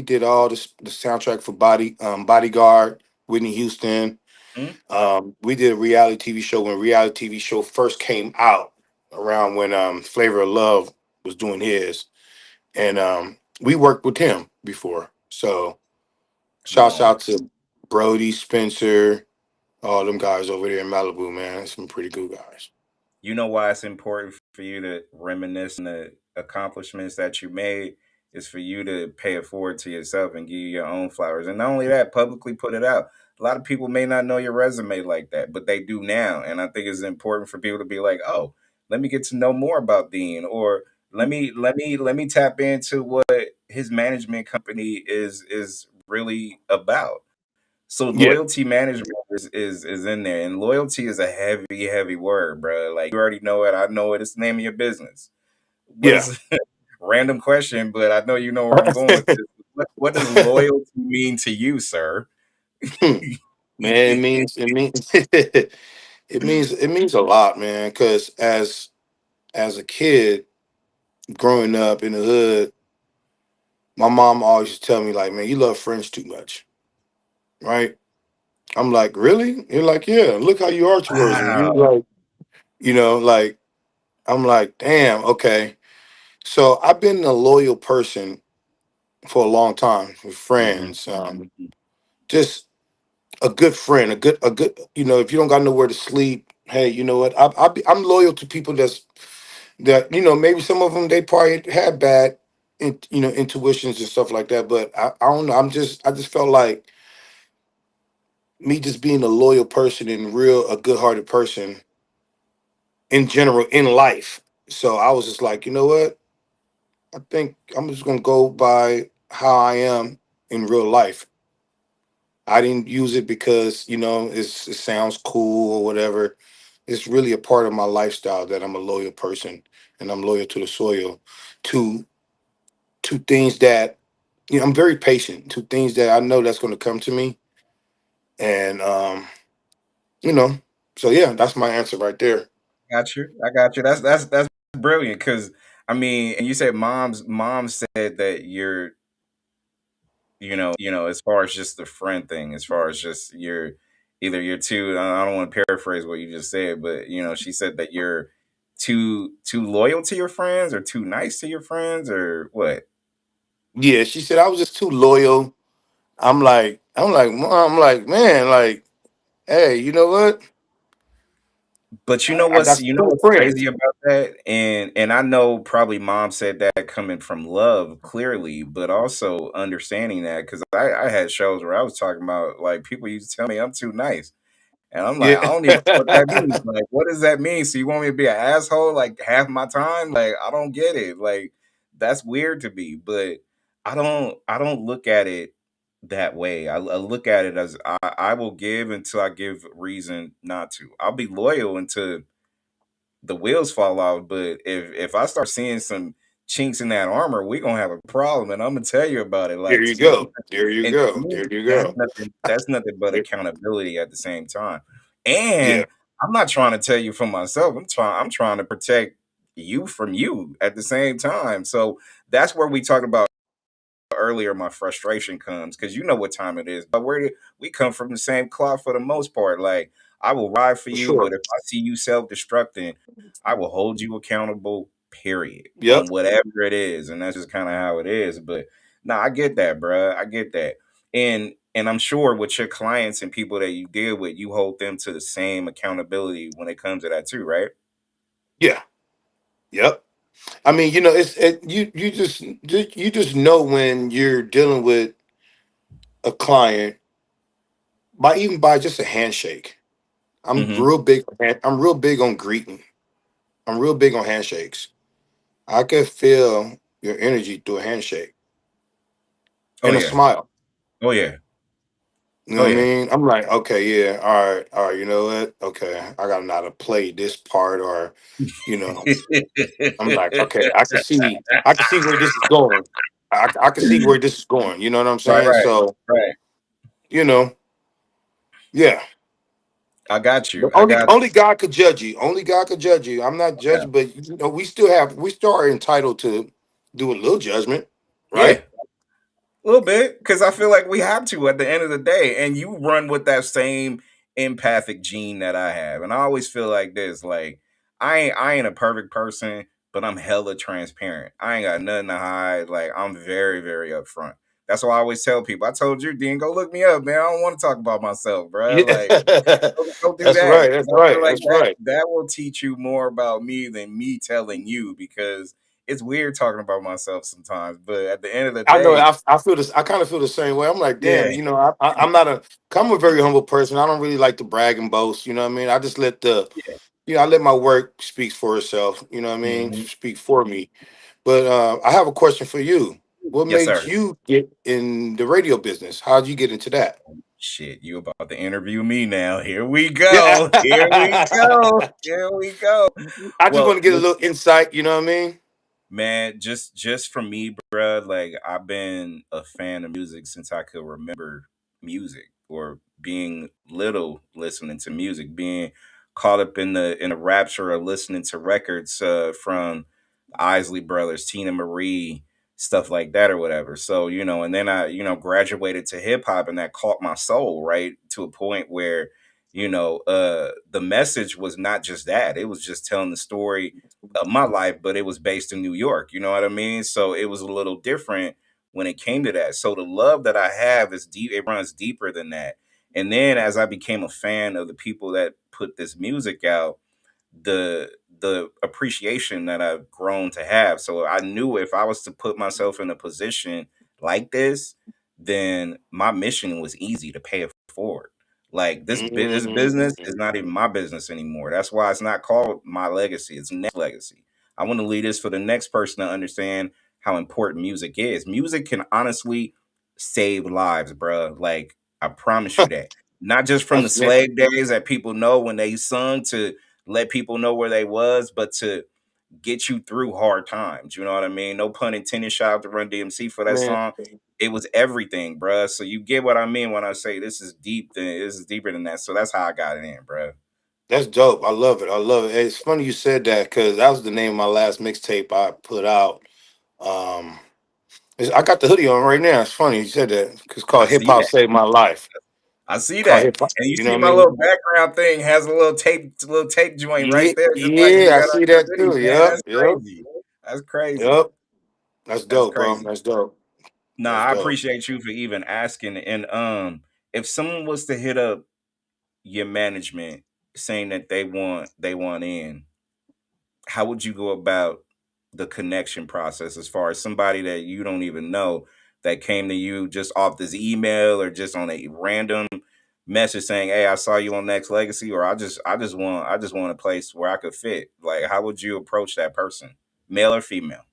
Speaker 2: did all the soundtrack for Bodyguard, Whitney Houston.
Speaker 1: Hmm?
Speaker 2: We did a reality TV show when reality TV show first came out, around when Flavor of Love was doing his, and we worked with him before. So
Speaker 1: Come
Speaker 2: shouts
Speaker 1: on.
Speaker 2: out to Brody, Spencer, all them guys over there in Malibu, man. Some pretty good guys.
Speaker 1: You know why it's important for you to reminisce on the accomplishments that you made, is for you to pay it forward to yourself and give you your own flowers. And not only that, publicly put it out. A lot of people may not know your resume like that, but they do now. And I think it's important for people to be like, oh, let me get to know more about Dean, or let me tap into what his management company is really about. So
Speaker 2: Yeah,
Speaker 1: loyalty management is in there, and loyalty is a heavy, heavy word, bro. Like you already know it, I know it. It's the name of your business. What
Speaker 2: yeah.
Speaker 1: is random question? But I know you know where I'm going with this. What does loyalty mean to you, sir?
Speaker 2: Man, it means it means a lot, man. Because as a kid growing up in the hood, my mom always used to tell me like, "Man, you love friends too much," right? I'm like, "Really?" You're like, "Yeah. Look how you are towards them." You
Speaker 1: Wow.
Speaker 2: like, like I'm like, "Damn, okay." So I've been a loyal person for a long time with
Speaker 1: Hmm.
Speaker 2: friends. Just a good friend, a good. If you don't got nowhere to sleep, hey, you know what? I'm loyal to people that maybe some of them they probably had bad, intuitions and stuff like that. But I don't know. I just felt like me just being a loyal person and a good-hearted person in general in life. So I was just like, you know what? I think I'm just gonna go by how I am in real life. I didn't use it because it sounds cool or whatever. it's really a part of my lifestyle that I'm a loyal person and I'm loyal to the soil, to things that, I'm very patient, to things that I know that's going to come to me. And you know, so yeah, that's my answer right there.
Speaker 1: Got you. I got you. That's brilliant because I mean, and you said mom said that you're as far as just the friend thing, as far as just you're either you're too. I don't want to paraphrase what you just said, but she said that you're too loyal to your friends or too nice to your friends or what?
Speaker 2: Yeah, she said I was just too loyal. Mom, I'm like, man, like, hey, you know what?
Speaker 1: But
Speaker 2: I got
Speaker 1: you
Speaker 2: some
Speaker 1: know
Speaker 2: cool
Speaker 1: what's crazy
Speaker 2: friends.
Speaker 1: about that? And I know probably mom said that coming from love, clearly, but also understanding that because I had shows where I was talking about like people used to tell me I'm too nice. And I'm like, I
Speaker 2: Yeah.
Speaker 1: don't even know what that means. Like, what does that mean? So you want me to be an asshole like half my time? Like, I don't get it. Like, that's weird to me. But I don't look at it that way. I look at it as I will give until I give reason not to. I'll be loyal until the wheels fall off. But if I start seeing some chinks in that armor, we're gonna have a problem. And I'm gonna tell you about it.
Speaker 2: There
Speaker 1: Like
Speaker 2: you
Speaker 1: to me,
Speaker 2: go. There you
Speaker 1: and to
Speaker 2: go.
Speaker 1: me,
Speaker 2: There you
Speaker 1: that's
Speaker 2: go.
Speaker 1: nothing. That's nothing but accountability at the same time.
Speaker 2: Yeah,
Speaker 1: And I'm not trying to tell you for myself. I'm trying to protect you from you at the same time. So that's where we talked about earlier. My frustration comes because you know what time it is. But we come from the same cloth for the most part. Like I will ride for
Speaker 2: for
Speaker 1: you, but
Speaker 2: sure.
Speaker 1: if I see you self destructing, I will hold you accountable. Period
Speaker 2: Yep,
Speaker 1: on whatever it is, and that's just kind of how it is. But nah, I get that, bruh. I get that, and I'm sure with your clients and people that you deal with, you hold them to the same accountability when it comes to that too, right?
Speaker 2: yeah, yep. I mean, you just know when you're dealing with a client by even by just a handshake. I'm
Speaker 1: Mm-hmm.
Speaker 2: real big. I'm real big on greeting. I'm real big on handshakes. I can feel your energy through a handshake
Speaker 1: Oh
Speaker 2: and a
Speaker 1: yeah.
Speaker 2: smile.
Speaker 1: Oh yeah.
Speaker 2: You know
Speaker 1: Oh
Speaker 2: what I
Speaker 1: yeah.
Speaker 2: mean? I'm like, okay, yeah, all right. You know what? Okay, I got to know how to play this part, or you know, I'm like, okay, I can see where this is going. I can see where this is going. You know what I'm
Speaker 1: Right.
Speaker 2: saying?
Speaker 1: Right.
Speaker 2: So,
Speaker 1: Right.
Speaker 2: you know, yeah.
Speaker 1: I got
Speaker 2: But
Speaker 1: you. I
Speaker 2: only
Speaker 1: got
Speaker 2: only God could judge you. Only God could judge you. I'm not
Speaker 1: yeah.
Speaker 2: judging, but we still are entitled to do a little judgment,
Speaker 1: Yeah.
Speaker 2: right?
Speaker 1: A little bit, because I feel like we have to at the end of the day. And you run with that same empathic gene that I have. And I always feel like this, like I ain't a perfect person, but I'm hella transparent. I ain't got nothing to hide. Like I'm very, very upfront. That's why I always tell people. I told you, Dean, go look me up, man. I don't want to talk about myself, bro.
Speaker 2: Yeah.
Speaker 1: Like go do
Speaker 2: That's
Speaker 1: that.
Speaker 2: right.
Speaker 1: 'Cause
Speaker 2: That's
Speaker 1: I feel
Speaker 2: right.
Speaker 1: like
Speaker 2: That's
Speaker 1: that
Speaker 2: right.
Speaker 1: that will teach you more about me than me telling you because it's weird talking about myself sometimes. But at the end of the
Speaker 2: I know.
Speaker 1: day,
Speaker 2: I feel this. I kind of feel the same way. I'm like, damn.
Speaker 1: yeah,
Speaker 2: I'm not a. I'm a very humble person. I don't really like to brag and boast. You know what I mean? I just let I let my work speak for itself. You know what I mean?
Speaker 1: mhm.
Speaker 2: Speak for me. But I have a question for you. What
Speaker 1: Yes,
Speaker 2: made
Speaker 1: sir.
Speaker 2: you get in the radio business? How did you get into that?
Speaker 1: Shit, you about to interview me now. Here we go. Here we go.
Speaker 2: I
Speaker 1: Here we go.
Speaker 2: just
Speaker 1: Well,
Speaker 2: want to get a little insight. You know what I mean?
Speaker 1: man, just for me, bruh, like I've been a fan of music since I could remember music or being little listening to music, being caught up in the rapture of listening to records from Isley Brothers, Tina Marie, stuff like that or whatever. So, and then I, graduated to hip hop and that caught my soul, right? To a point where, the message was not just that. It was just telling the story of my life, but it was based in New York. You know what I mean? So it was a little different when it came to that. So the love that I have is deep. It runs deeper than that. And then as I became a fan of the people that put this music out, the appreciation that I've grown to have. So I knew if I was to put myself in a position like this, then my mission was easy to pay it forward. Like this business is
Speaker 2: Mm.
Speaker 1: not even my business anymore. That's why it's not called my legacy. It's next legacy. I want to leave this for the next person to understand how important music is. Music can honestly save lives, bro. Like I promise you that. Not just from the
Speaker 2: That's
Speaker 1: slave days that people know when they sung to let people know where they was, but to get you through hard times. You know what I mean? No pun intended. Shout out to Run DMC for that
Speaker 2: Man,
Speaker 1: song. It was everything, bruh. So you get what I mean when I say this is deep. This is deeper than that. So that's how I got it in, bruh.
Speaker 2: that's dope. I love it. I love it. It's funny you said that because that was the name of my last mixtape I put out. Um, I got the hoodie on right now. It's funny you said that. It's
Speaker 1: I
Speaker 2: called Hip
Speaker 1: see
Speaker 2: Hop
Speaker 1: that.
Speaker 2: Saved My Life.
Speaker 1: I see
Speaker 2: Called
Speaker 1: that.
Speaker 2: Hip Hop.
Speaker 1: And you
Speaker 2: You know
Speaker 1: see
Speaker 2: what I
Speaker 1: my
Speaker 2: mean?
Speaker 1: little background thing has a little tape joint right
Speaker 2: Yeah,
Speaker 1: there, just like you
Speaker 2: yeah, I
Speaker 1: got on
Speaker 2: see
Speaker 1: your
Speaker 2: that
Speaker 1: hoodie,
Speaker 2: too.
Speaker 1: man.
Speaker 2: Yep,
Speaker 1: That's
Speaker 2: yep,
Speaker 1: crazy. That's crazy.
Speaker 2: yep. That's
Speaker 1: That's
Speaker 2: dope, bro.
Speaker 1: crazy.
Speaker 2: That's dope.
Speaker 1: Nah,
Speaker 2: That's
Speaker 1: I
Speaker 2: dope.
Speaker 1: appreciate you for even asking. And if someone was to hit up your management saying that they want in, how would you go about the connection process as far as somebody that you don't even know that came to you just off this email or just on a random message saying, "Hey, I saw you on Next Legacy," or I just want a place where I could fit. Like, how would you approach that person, male or female?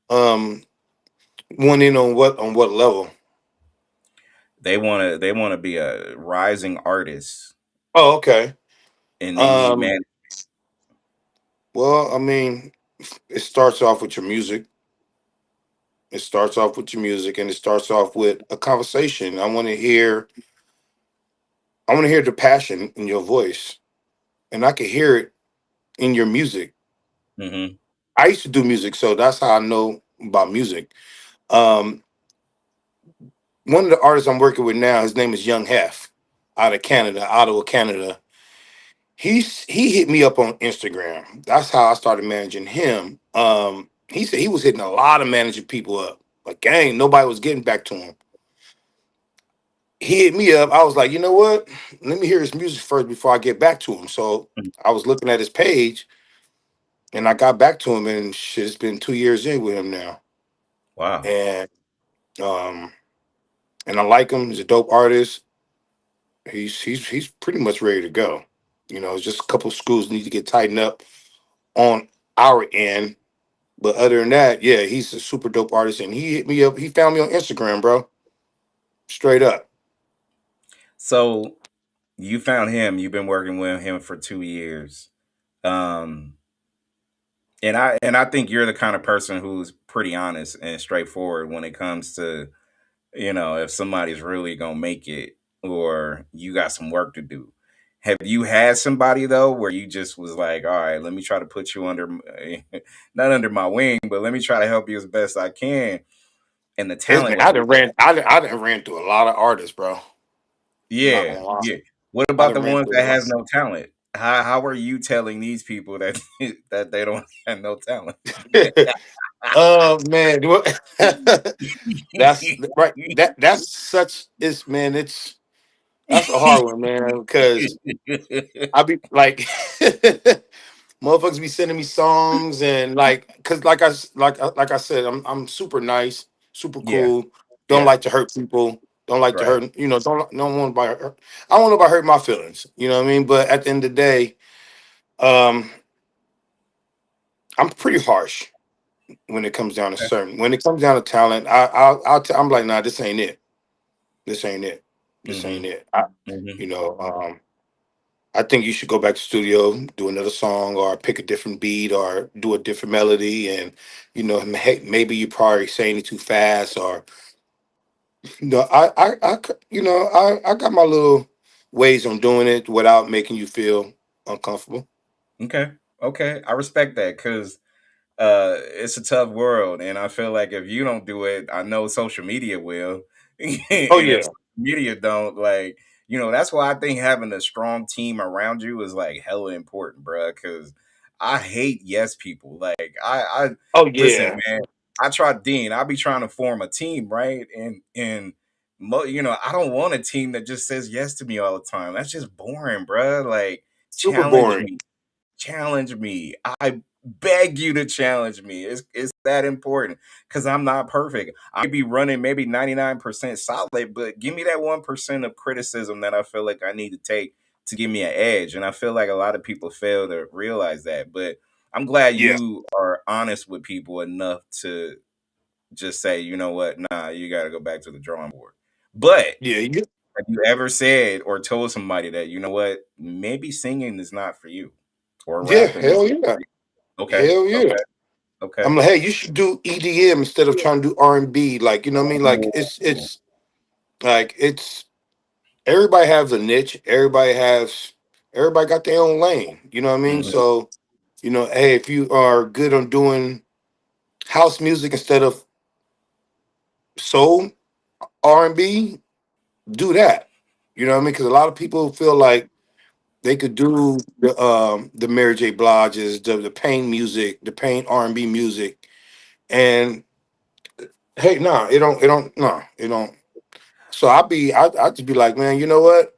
Speaker 2: Um, One in on what level?
Speaker 1: They want to be a rising artist
Speaker 2: Oh, okay.
Speaker 1: and they need
Speaker 2: Um,
Speaker 1: man.
Speaker 2: well, I mean, it starts off with your music. It starts off with your music, and it starts off with a conversation. I want to hear the passion in your voice, and I can hear it in your music.
Speaker 1: Hmm.
Speaker 2: I used to do music, so that's how I know about music. Um, One of the artists I'm working with now, his name is Young Hef, out of Canada, Ottawa, Canada. He hit me up on Instagram. That's how I started managing him. He said he was hitting a lot of managing people up, but gang, nobody was getting back to him. He hit me up. I was like, you know what? Let me hear his music first before I get back to him. So I was looking at his page, and I got back to him, and shit, it's been 2 years in with him now,
Speaker 1: Wow.
Speaker 2: and um, and I like him. He's a dope artist. He's pretty much ready to go. You know, it's just a couple screws need to get tightened up on our end. But other than that, yeah, he's a super dope artist, and he hit me up. He found me on Instagram, bro. Straight up.
Speaker 1: So you found him. You've been working with him for 2 years. Um, and I think you're the kind of person who's pretty honest and straightforward when it comes to, if somebody's really gonna make it or you got some work to do. Have you had somebody though where you just was like, all right, let me try to put you under, not under my wing, but let me try to help you as best I can, and the
Speaker 2: It's
Speaker 1: talent
Speaker 2: been
Speaker 1: was right.
Speaker 2: I done ran through a lot of artists, bro. I'm not
Speaker 1: Yeah,
Speaker 2: gonna lie.
Speaker 1: yeah. What
Speaker 2: I
Speaker 1: about
Speaker 2: done
Speaker 1: the
Speaker 2: ran
Speaker 1: ones
Speaker 2: through a
Speaker 1: that
Speaker 2: lot.
Speaker 1: has no talent? How are you telling these people that that they don't have no talent?
Speaker 2: Oh man, that's right. That's such is man. That's a hard one, man. Because I be like, motherfuckers be sending me songs and like, cause like I said, I'm super nice, super
Speaker 1: Yeah,
Speaker 2: cool. Don't
Speaker 1: yeah,
Speaker 2: like to hurt people. Don't like to
Speaker 1: right.
Speaker 2: hurt. Don't want to hurt. I don't want nobody hurt my feelings. You know what I mean? But at the end of the day, um, I'm pretty harsh when it comes down to certain. When it comes down to talent, I'm like, nah, this ain't it. This ain't it. This ain't
Speaker 1: Mhm,
Speaker 2: it.
Speaker 1: mhm.
Speaker 2: You know, I think you should go back to studio, do another song, or pick a different beat, or do a different melody. And maybe you're probably saying it too fast, or I got my little ways on doing it without making you feel uncomfortable.
Speaker 1: Okay, okay. I respect that because it's a tough world, and I feel like if you don't do it, I know social media will, and
Speaker 2: Oh
Speaker 1: if
Speaker 2: yeah,
Speaker 1: social media don't, like, that's why I think having a strong team around you is like hella important, bruh. Because I hate yes people. Like I
Speaker 2: oh
Speaker 1: listen,
Speaker 2: yeah,
Speaker 1: man. I try Dean. I be trying to form a team, right? I don't want a team that just says yes to me all the time. That's just boring, bruh. Like
Speaker 2: super
Speaker 1: challenge
Speaker 2: boring.
Speaker 1: me. Challenge me. I beg you to challenge me. It's that important because I'm not perfect. I may be running maybe 99% solid, but give me that 1% of criticism that I feel like I need to take to give me an edge. And I feel like a lot of people fail to realize that. But I'm glad
Speaker 2: Yeah,
Speaker 1: you are honest with people enough to just say, you know what, nah, you got to go back to the drawing board. But
Speaker 2: yeah,
Speaker 1: have you ever said or told somebody that, you know what, maybe singing is not for you? or
Speaker 2: Yeah,
Speaker 1: rapping? Is
Speaker 2: hell yeah,
Speaker 1: okay,
Speaker 2: hell yeah.
Speaker 1: okay, okay.
Speaker 2: I'm like, hey, you should do EDM instead of trying to do R&B. Like, you know what I mean? Like,
Speaker 1: Ooh.
Speaker 2: it's everybody has a niche. Everybody got their own lane. You know what I mean?
Speaker 1: Mhm.
Speaker 2: So, hey, if you are good on doing house music instead of soul R&B, do that. You know what I mean? Because a lot of people feel like they could do the Mary J. Blige's, the pain music, the pain R&B music, and hey, nah, it don't. So I just be like, man, you know what?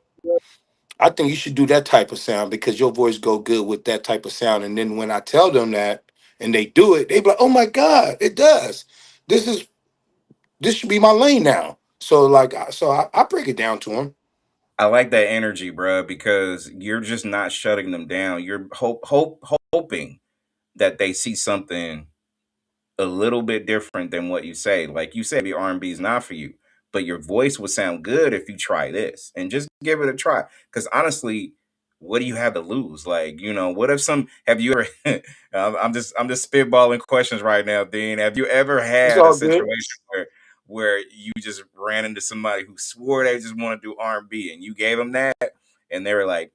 Speaker 2: I think you should do that type of sound because your voice go good with that type of sound. And then when I tell them that and they do it, they be like, oh my God, it does. This is this should be my lane now. So like, I break it down to them.
Speaker 1: I like that energy, bro, because you're just not shutting them down. You're hoping that they see something a little bit different than what you say. Like you said, maybe R&B is not for you, but your voice would sound good if you try this and just give it a try. Because honestly, what do you have to lose? Like, what if some? Have you ever? I'm just spitballing questions right now, Dean. Have you ever
Speaker 2: It's
Speaker 1: had a
Speaker 2: all good.
Speaker 1: situation where you just ran into somebody who swore they just want to do R&B and you gave them that, and they were like,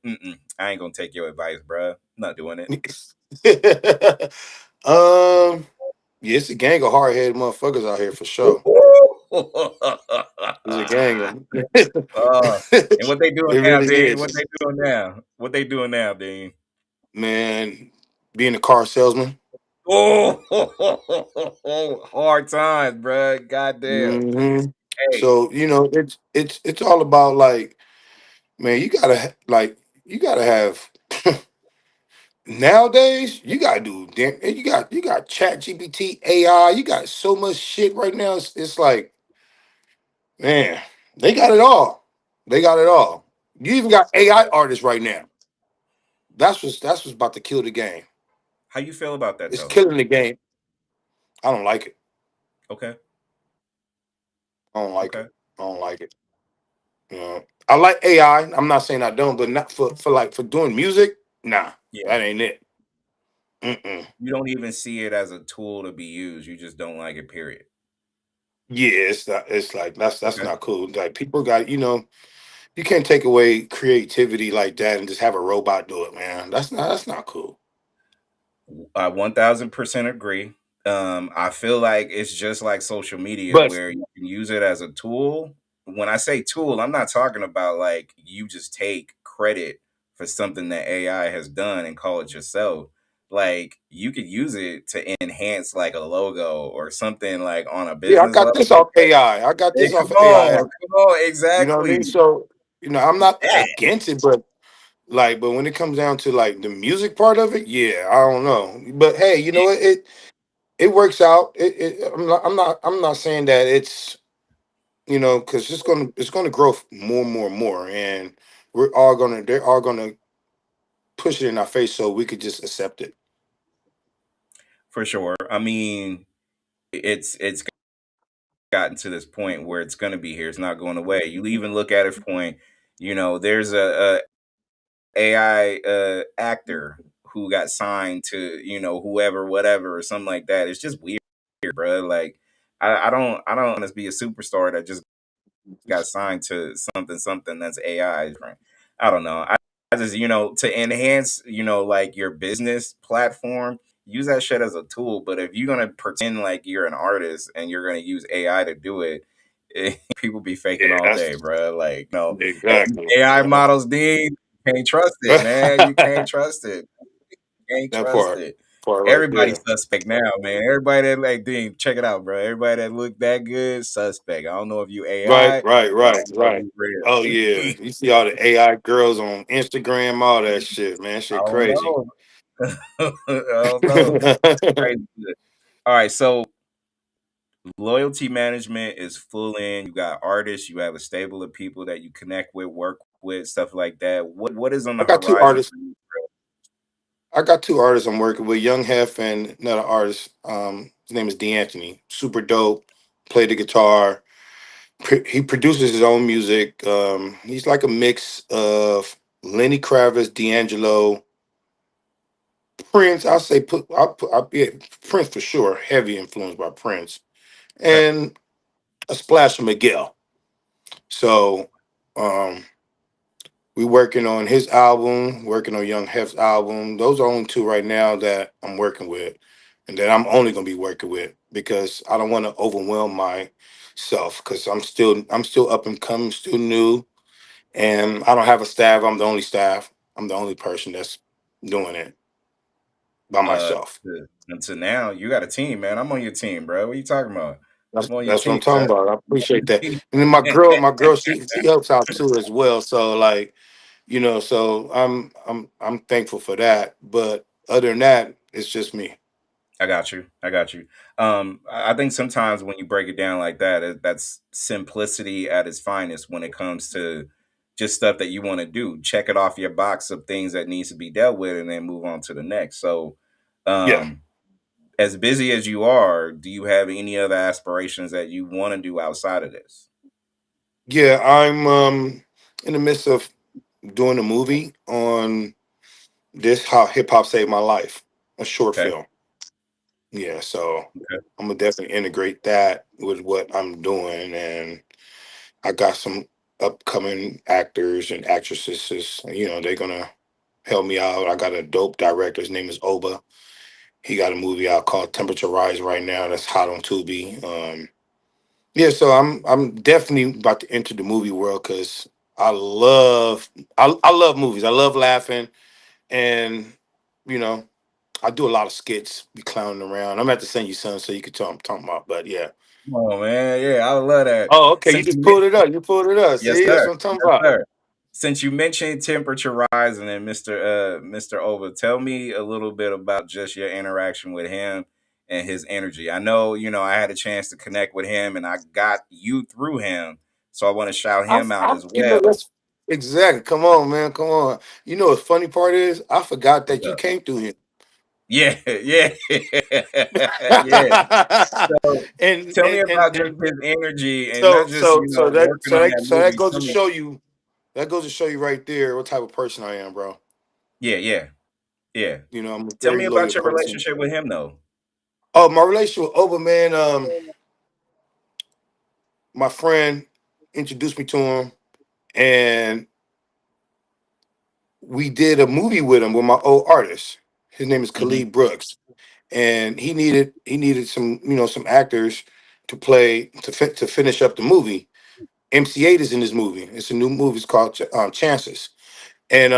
Speaker 1: I ain't gonna take your advice, bruh. I'm not doing it.
Speaker 2: um, yeah, it's a gang of hard headed motherfuckers out here for sure. There's a gang of them.
Speaker 1: Uh, and
Speaker 2: It
Speaker 1: what they doing now,
Speaker 2: really
Speaker 1: Dean? What they
Speaker 2: is.
Speaker 1: doing now? What they doing now, Dean?
Speaker 2: Man, being a car salesman.
Speaker 1: Hard times, bro. Goddamn.
Speaker 2: hmm
Speaker 1: Hey,
Speaker 2: So it's all about like, man, you gotta have nowadays. You gotta do damn. You got Chat GPT, AI. You got so much shit right now. It's like, man, they got it all. They got it all. You even got AI artists right now. That's what's about to kill the game.
Speaker 1: how you feel about that
Speaker 2: It's
Speaker 1: though?
Speaker 2: killing the game. I don't like it.
Speaker 1: Okay,
Speaker 2: I don't like
Speaker 1: okay,
Speaker 2: it. I don't like it. I like AI. I'm not saying I don't, but not for doing music. Nah,
Speaker 1: yeah.
Speaker 2: that ain't it. Mm-mm.
Speaker 1: You don't even see it as a tool to be used. You just don't like it. Period.
Speaker 2: Yeah, it's not. It's like that's
Speaker 1: Okay.
Speaker 2: not cool. Like people got you can't take away creativity like that and just have a robot do it, man. That's not cool.
Speaker 1: I 1000% agree. I feel like it's just like social media
Speaker 2: But
Speaker 1: where you can use it as a tool. When I say tool, I'm not talking about like you just take credit for something that AI has done and call it yourself. Like you could use it to enhance like a logo or something like on a
Speaker 2: yeah, I
Speaker 1: business
Speaker 2: got
Speaker 1: level.
Speaker 2: this off AI. I got
Speaker 1: Hey,
Speaker 2: this
Speaker 1: come
Speaker 2: off of AI.
Speaker 1: on, come on,
Speaker 2: You know what I
Speaker 1: exactly.
Speaker 2: mean? So I'm not
Speaker 1: That
Speaker 2: against it, but when it comes down to like the music part of it, yeah, I don't know. But hey, you know what? It works out. I'm not saying that it's because it's gonna grow more and more and more, and they're all gonna push it in our face so we could just accept it.
Speaker 1: for sure. I mean, it's gotten to this point where it's going to be here. It's not going away. You even look at it from point. There's a AI actor who got signed to whoever, whatever, or something like that. It's just weird, bro. Like I don't want to be a superstar that just got signed to something that's AI. Right? I don't know. I just to enhance like your business platform. Use that shit as a tool, but if you're gonna pretend like you're an artist and you're gonna use AI to do it, people be faking
Speaker 2: Yeah,
Speaker 1: all day,
Speaker 2: that's
Speaker 1: bro. Like, no,
Speaker 2: exactly.
Speaker 1: AI
Speaker 2: Yeah.
Speaker 1: models, D, can't trust it, man. You can't trust it. Can't
Speaker 2: That
Speaker 1: trust
Speaker 2: part,
Speaker 1: it.
Speaker 2: part right
Speaker 1: Everybody's
Speaker 2: there.
Speaker 1: suspect now, man. Everybody that like Dean, check it out, bro. Everybody that look that good, suspect. I don't know if you
Speaker 2: Right,
Speaker 1: AI. I
Speaker 2: right,
Speaker 1: don't
Speaker 2: right,
Speaker 1: know if
Speaker 2: right.
Speaker 1: you
Speaker 2: Oh
Speaker 1: real.
Speaker 2: yeah, you see all the AI girls on Instagram, all that shit, man.
Speaker 1: I
Speaker 2: Shit,
Speaker 1: don't
Speaker 2: crazy.
Speaker 1: know. I don't know. Crazy good. All right, so loyalty management is full in. You got artists, you have a stable of people that you connect with, work with, stuff like that. What is on
Speaker 2: I
Speaker 1: the
Speaker 2: got two
Speaker 1: horizon
Speaker 2: artists.
Speaker 1: for you,
Speaker 2: I got two artists I'm working with, Young Hef and another artist. His name is D'Anthony. Super dope. Play the guitar. He produces his own music. He's like a mix of Lenny Kravitz, D'Angelo, Prince, I say I yeah, Prince for sure, heavy influenced by Prince,
Speaker 1: Okay.
Speaker 2: and a splash of Miguel. So um, we working on his album, working on Young Hef's album. Those are only two right now that I'm working with, and that I'm only gonna be working with because I don't want to overwhelm myself because I'm still up and coming, still new, and I don't have a staff. I'm the only staff. I'm the only person that's doing it by myself.
Speaker 1: Until now, you got a team, man. I'm on your team, bro. What are you talking about?
Speaker 2: That's
Speaker 1: I'm on your
Speaker 2: that's what
Speaker 1: team,
Speaker 2: I'm talking
Speaker 1: bro.
Speaker 2: about. I appreciate that. And then my girl, she helps out too as well. So like, so I'm thankful for that. But other than that, it's just me.
Speaker 1: I got you. I got you. I think sometimes when you break it down like that, that's simplicity at its finest when it comes to just stuff that you want to do. Check it off your box of things that needs to be dealt with, and then move on to the next. So,
Speaker 2: Yeah.
Speaker 1: um, as busy as you are, do you have any other aspirations that you want to do outside of this?
Speaker 2: Yeah, I'm in the midst of doing a movie on this how hip hop saved my life. A short
Speaker 1: Okay.
Speaker 2: film. Yeah, so
Speaker 1: Okay.
Speaker 2: I'm gonna definitely integrate that with what I'm doing, and I got some upcoming actors and actresses. They're gonna help me out. I got a dope director. His name is Oba. He got a movie out called Temperature Rise right now. That's hot on Tubi. Yeah, so I'm definitely about to enter the movie world because I love movies. I love laughing, and you know I do a lot of skits, be clowning around. I'm gonna have to send you some so you can tell I'm talking about. But yeah.
Speaker 1: Come on, man. Yeah, I would love that.
Speaker 2: Oh, okay. You
Speaker 1: Since
Speaker 2: just
Speaker 1: you
Speaker 2: pulled it up. You pulled it up.
Speaker 1: Yes,
Speaker 2: See, that's
Speaker 1: sir.
Speaker 2: what I'm talking
Speaker 1: Yes,
Speaker 2: about.
Speaker 1: sir. Since you mentioned temperature rising and Mr. Over, tell me a little bit about just your interaction with him and his energy. I know, I had a chance to connect with him and I got you through him. So I want to shout him out as well.
Speaker 2: That's exactly. Come on, man. Come on. You know what the funny part is? I forgot
Speaker 1: What's
Speaker 2: that you
Speaker 1: up?
Speaker 2: came through him.
Speaker 1: Yeah, yeah. Yeah. So
Speaker 2: and
Speaker 1: tell me
Speaker 2: and and
Speaker 1: about just
Speaker 2: and
Speaker 1: his energy and
Speaker 2: so
Speaker 1: not just,
Speaker 2: so so that
Speaker 1: working
Speaker 2: so
Speaker 1: on
Speaker 2: that
Speaker 1: that
Speaker 2: so that
Speaker 1: movie.
Speaker 2: goes
Speaker 1: Tell
Speaker 2: to
Speaker 1: me,
Speaker 2: show you right there what type of person I am, bro.
Speaker 1: yeah, yeah, yeah.
Speaker 2: I'm a
Speaker 1: Tell
Speaker 2: very
Speaker 1: me
Speaker 2: loyal
Speaker 1: about your
Speaker 2: person.
Speaker 1: relationship with him though.
Speaker 2: Oh, my relationship with Oba, man. My friend introduced me to him, and we did a movie with him with my old artist. His name is
Speaker 1: Hmm.
Speaker 2: Khalid Brooks, and he needed some actors to play to finish up the movie. MC8 is in this movie. It's a new movie. It's called Chances, and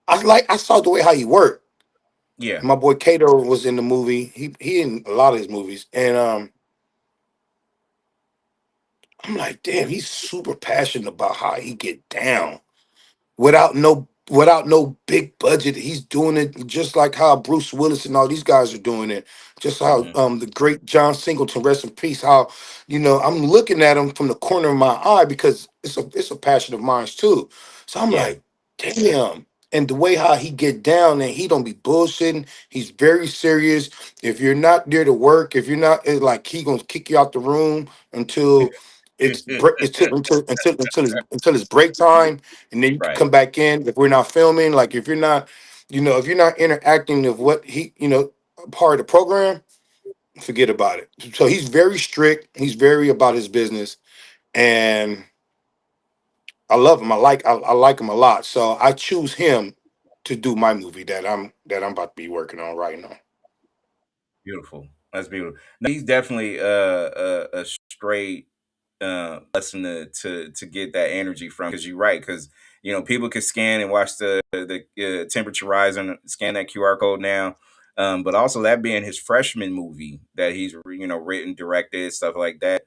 Speaker 2: I saw the way how he worked.
Speaker 1: Yeah.
Speaker 2: And my boy Kato was in the movie. He in a lot of his movies, and I'm like, damn, he's super passionate about how he get down without no big budget. He's doing it just like how Bruce Willis and all these guys are doing it. Just how
Speaker 1: Hmm.
Speaker 2: the great John Singleton, rest in peace. How I'm looking at him from the corner of my eye because it's a passion of mine too. So I'm
Speaker 1: Yeah.
Speaker 2: like, damn. And the way how he get down and he don't be bullshitting. He's very serious. If you're not there to work, if you're not like he gonna kick you out the room until until it's break time, and then you can
Speaker 1: Right.
Speaker 2: come back in if we're not filming. Like if you're not interacting with what part of the program, forget about it. So he's very strict. He's very about his business, and I love him. I like him a lot. So I choose him to do my movie that I'm about to be working on right now.
Speaker 1: Beautiful. That's beautiful. No, he's definitely a straight lesson to get that energy from. Because you're right. Because people can scan and watch the temperature rise and scan that QR code now. But also that being his freshman movie that he's written, directed, stuff like that.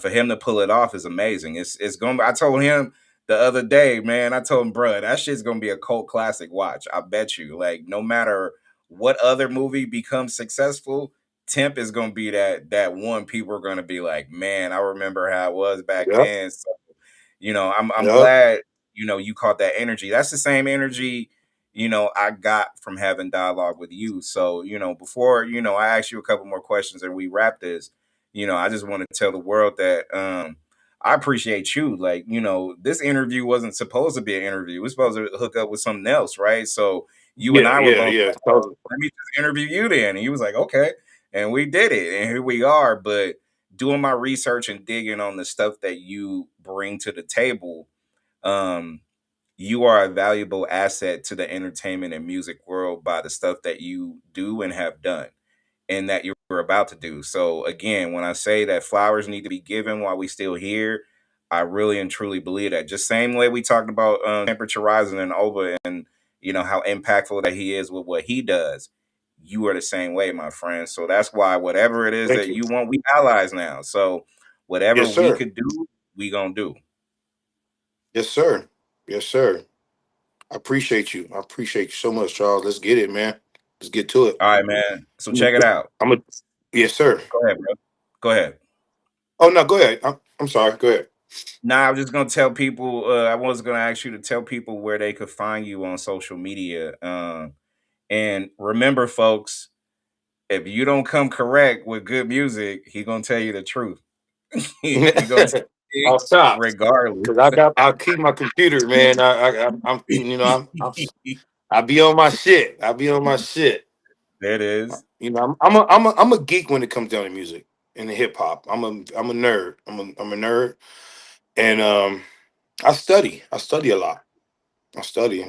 Speaker 1: For him to pull it off is amazing. It's going. I told him the other day, man. I told him, bro, that shit's gonna be a cult classic. Watch. I bet you. Like no matter what other movie becomes successful, Temp is gonna be that one people are gonna be like, man, I remember how it was back
Speaker 2: Yep.
Speaker 1: then. So, I'm
Speaker 2: Yep.
Speaker 1: glad you caught that energy. That's the same energy I got from having dialogue with you. So, before I ask you a couple more questions and we wrap this, I just want to tell the world that I appreciate you. Like, this interview wasn't supposed to be an interview. We're supposed to hook up with something else, right? So, You and
Speaker 2: Yeah,
Speaker 1: I were
Speaker 2: yeah,
Speaker 1: both
Speaker 2: yeah.
Speaker 1: like, oh,
Speaker 2: Totally.
Speaker 1: let me just interview you then. And he was like, okay. And we did it. And here we are. But doing my research and digging on the stuff that you bring to the table, um, you are a valuable asset to the entertainment and music world by the stuff that you do and have done and that you're about to do. So again, when I say that flowers need to be given while we still here, I really and truly believe that. Just same way we talked about temperature rising and over, and you know how impactful that he is with what he does. You are the same way, my friend. So that's why whatever it is
Speaker 2: Thank
Speaker 1: that
Speaker 2: you.
Speaker 1: you want, we allies now. So whatever
Speaker 2: Yes,
Speaker 1: we
Speaker 2: sir.
Speaker 1: could do, we gonna do.
Speaker 2: Yes, sir. Yes, sir. I appreciate you. I appreciate you so much, Charles. Let's get it, man. Let's get to it.
Speaker 1: All right, man. So check it out.
Speaker 2: I'm a yes, sir.
Speaker 1: Go ahead, bro. Go ahead.
Speaker 2: Oh no, go ahead. I'm sorry. Go ahead.
Speaker 1: Nah, I was just gonna tell people. I was gonna ask you to tell people where they could find you on social media. And remember, folks, if you don't come correct with good music, he gonna tell you the truth. He gonna tell you
Speaker 2: I'll stop
Speaker 1: regardless.
Speaker 2: because I'll keep my computer, man. I'm I be on my shit. I be on my shit.
Speaker 1: That is.
Speaker 2: I'm a geek when it comes down to music and the hip hop. I'm a nerd. I'm a nerd, and I study. I study a lot. I study.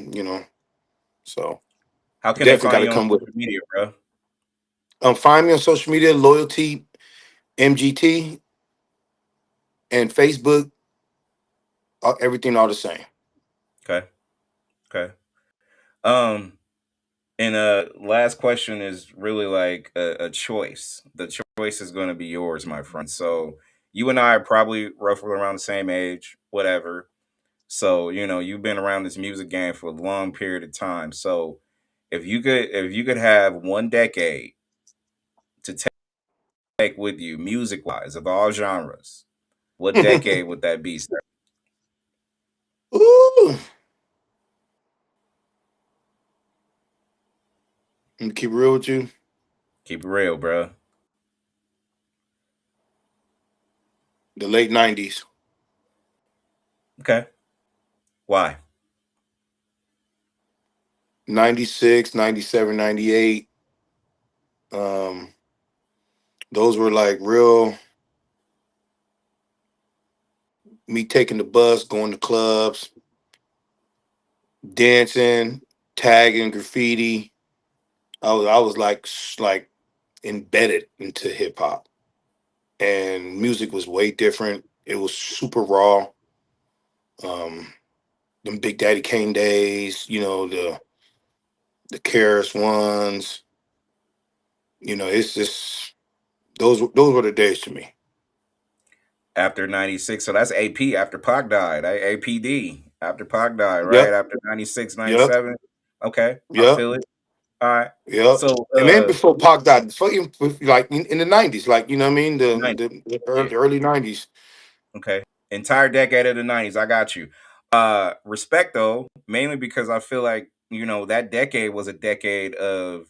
Speaker 2: So
Speaker 1: How can they
Speaker 2: definitely got
Speaker 1: find
Speaker 2: to
Speaker 1: you on
Speaker 2: come with.
Speaker 1: social media, bro?
Speaker 2: Find me on social media, Loyalty MGT, and Facebook. Everything all the same.
Speaker 1: Okay. Okay. Um. And last question is really like a choice. The choice is going to be yours, my friend. So you and I are probably roughly around the same age, whatever. So, you know, you've been around this music game for a long period of time. So, if you could have one decade to take with you music wise of all genres, what decade would that be, sir?
Speaker 2: Ooh, I'm keep it real with you.
Speaker 1: Keep it real, bro.
Speaker 2: The late '90s,
Speaker 1: Okay. Why?
Speaker 2: 96, 97, 98. Um, those were like real me taking the bus, going to clubs, dancing, tagging, graffiti. I was like embedded into hip hop, and music was way different. It was super raw. Um, them Big Daddy Kane days, the Karis ones. It's just those were the days to me.
Speaker 1: After 96. So that's AP after Pac died. APD after Pac died, right?
Speaker 2: Yep,
Speaker 1: After 96,
Speaker 2: yep,
Speaker 1: 97. Okay. I
Speaker 2: yep,
Speaker 1: feel it. All right.
Speaker 2: yep.
Speaker 1: So
Speaker 2: And then before Pac died, before even like in the '90s, like you know what I mean, the
Speaker 1: 90.
Speaker 2: the
Speaker 1: Yeah.
Speaker 2: early '90s.
Speaker 1: Okay. Entire decade of the 90s. I got you. Respect though, mainly because I feel like, you know, that decade was a decade of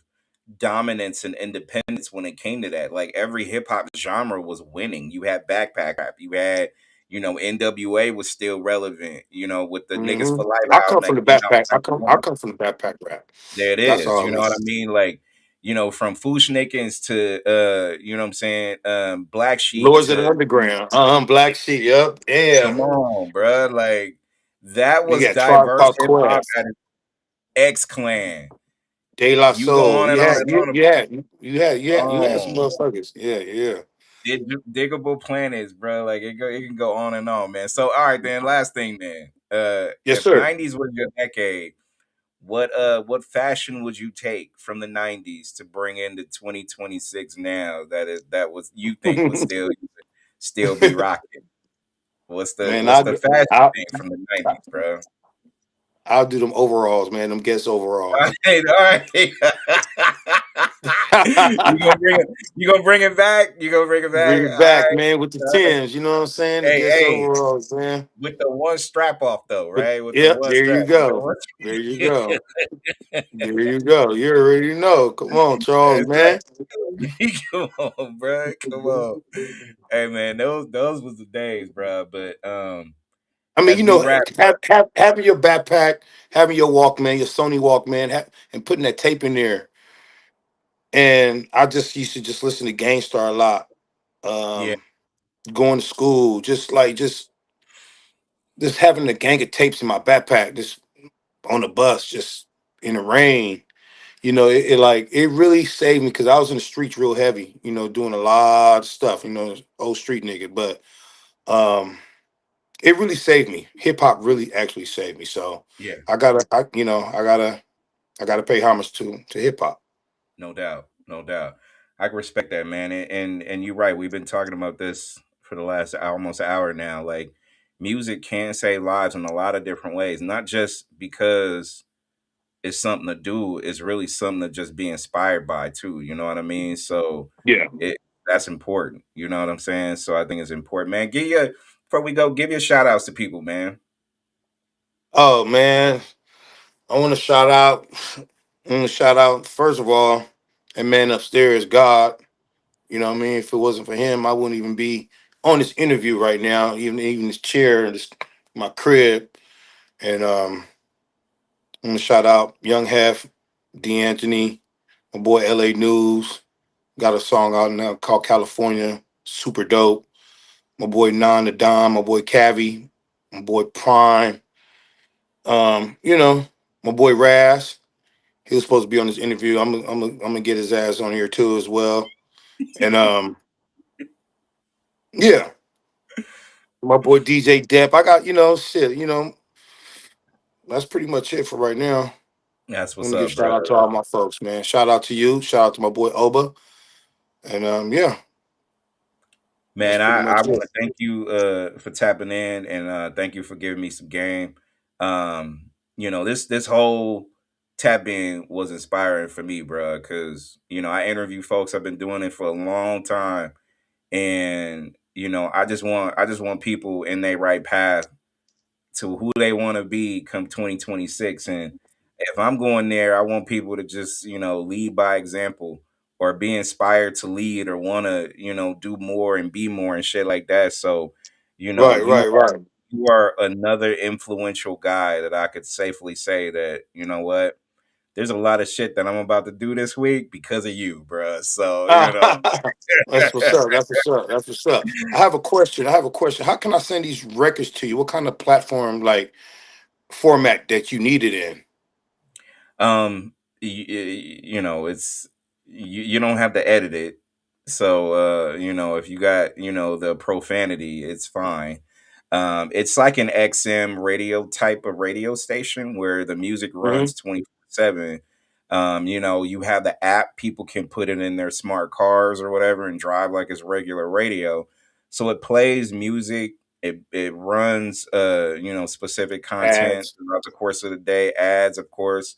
Speaker 1: dominance and independence when it came to that. Like every hip hop genre was winning. You had backpack rap. You had, you know, NWA was still relevant, you know, with the Niggas
Speaker 2: Hmm.
Speaker 1: for Life
Speaker 2: I come
Speaker 1: album
Speaker 2: from
Speaker 1: that
Speaker 2: the
Speaker 1: came out
Speaker 2: backpack. I
Speaker 1: 91.
Speaker 2: come from the backpack rap.
Speaker 1: There it
Speaker 2: That's
Speaker 1: is.
Speaker 2: all,
Speaker 1: You
Speaker 2: man.
Speaker 1: know what I mean? Like, you know, from Fushnikins to you know what I'm saying, Black Sheep
Speaker 2: Lords of the
Speaker 1: to
Speaker 2: Underground. Black Sheep. Yep.
Speaker 1: come
Speaker 2: Yeah.
Speaker 1: on, bruh. Like that
Speaker 2: You
Speaker 1: was
Speaker 2: got Tribe
Speaker 1: diverse
Speaker 2: Called
Speaker 1: hip hop
Speaker 2: Quest,
Speaker 1: at its X Clan.
Speaker 2: De La
Speaker 1: You go
Speaker 2: Soul.
Speaker 1: on and on and on
Speaker 2: You had some
Speaker 1: about
Speaker 2: motherfuckers. Yeah, yeah.
Speaker 1: diggable planets, bro. Like it can go on and on, man. So all right, then last thing, man.
Speaker 2: Yes,
Speaker 1: If
Speaker 2: sir.
Speaker 1: '90s was your decade, what fashion would you take from the '90s to bring into 2026 now that was you think would still be rocking?
Speaker 2: Man,
Speaker 1: What's the fashion
Speaker 2: I,
Speaker 1: thing from the '90s, bro?
Speaker 2: I'll do them overalls, man. Them guest
Speaker 1: All
Speaker 2: overalls.
Speaker 1: right, all right. You gonna bring it back? You gonna bring it back?
Speaker 2: Bring it
Speaker 1: All
Speaker 2: back,
Speaker 1: right.
Speaker 2: man, with the
Speaker 1: All right.
Speaker 2: Tims. You know what I'm saying? The
Speaker 1: Hey,
Speaker 2: guest
Speaker 1: hey,
Speaker 2: overalls, man.
Speaker 1: with the one strap off though,
Speaker 2: But
Speaker 1: right? With the
Speaker 2: yep,
Speaker 1: one
Speaker 2: there
Speaker 1: strap.
Speaker 2: you
Speaker 1: With the
Speaker 2: go.
Speaker 1: one
Speaker 2: There you go. There you go. You already know. Come on, Charles,
Speaker 1: That's
Speaker 2: man.
Speaker 1: right. Come on, bro. Come on. Hey man, those was the days, bro. But
Speaker 2: I mean,
Speaker 1: as we wrap.
Speaker 2: having your backpack, having your Walkman, your Sony Walkman, and putting that tape in there. And I just used to just listen to Gangstar a lot.
Speaker 1: Yeah,
Speaker 2: Um, Going to school, just having a gang of tapes in my backpack, just on the bus, just in the rain. It really saved me because I was in the streets real heavy. Doing a lot of stuff. Old street nigga, but um, it really saved me. Hip hop really actually saved me. So
Speaker 1: yeah,
Speaker 2: I gotta pay homage to hip hop.
Speaker 1: no doubt, no doubt. I can respect that, man. And you're right. We've been talking about this for the last almost hour now. Like, music can save lives in a lot of different ways, not just because it's something to do. It's really something to just be inspired by too. You know what I mean? So
Speaker 2: Yeah.
Speaker 1: it that's important. You know what I'm saying? So I think it's important, man. Give you before we go, give your shout outs to people, man.
Speaker 2: Oh man, I want to shout out. I want to shout out first of all, and man upstairs, God. You know what I mean? If it wasn't for him, I wouldn't even be on this interview right now. Even this chair and this my crib. And I'm gonna shout out Young Hef, D'Anthony, my boy LA News. Got a song out now called California. Super dope. My boy Non the Dom, my boy Cavi, my boy Prime. My boy Raz. He was supposed to be on this interview. I'm gonna get his ass on here too as well. And yeah, my boy DJ Depp. I got shit. That's pretty much it for right now. I
Speaker 1: That's what's
Speaker 2: want to give
Speaker 1: up,
Speaker 2: shout
Speaker 1: bro.
Speaker 2: out to all my folks, man. Shout out to you. Shout out to my boy Oba. And yeah, that's
Speaker 1: Man,
Speaker 2: pretty
Speaker 1: I
Speaker 2: much
Speaker 1: want
Speaker 2: it.
Speaker 1: to thank you for tapping in and thank you for giving me some game. This whole tap in was inspiring for me, bro, cuz I interview folks. I've been doing it for a long time, and I just want people in their right path to who they want to be come 2026. And if I'm going there, I want people to just, lead by example or be inspired to lead or want to, do more and be more and shit like that. So, you know,
Speaker 2: Right,
Speaker 1: you
Speaker 2: right, right.
Speaker 1: you are another influential guy that I could safely say that, you know what, there's a lot of shit that I'm about to do this week because of you, bruh. So,
Speaker 2: That's what's up. That's what's up. That's what's up. I have a question. How can I send these records to you? What kind of platform, like format that you need it in?
Speaker 1: It's you don't have to edit it. So if you got, the profanity, it's fine. It's like an XM radio type of radio station where the music
Speaker 2: Hmm.
Speaker 1: runs 24/7. You have the app, people can put it in their smart cars or whatever and drive like it's regular radio. So it plays music, it runs specific content
Speaker 2: Ads.
Speaker 1: throughout the course of the day, ads of course.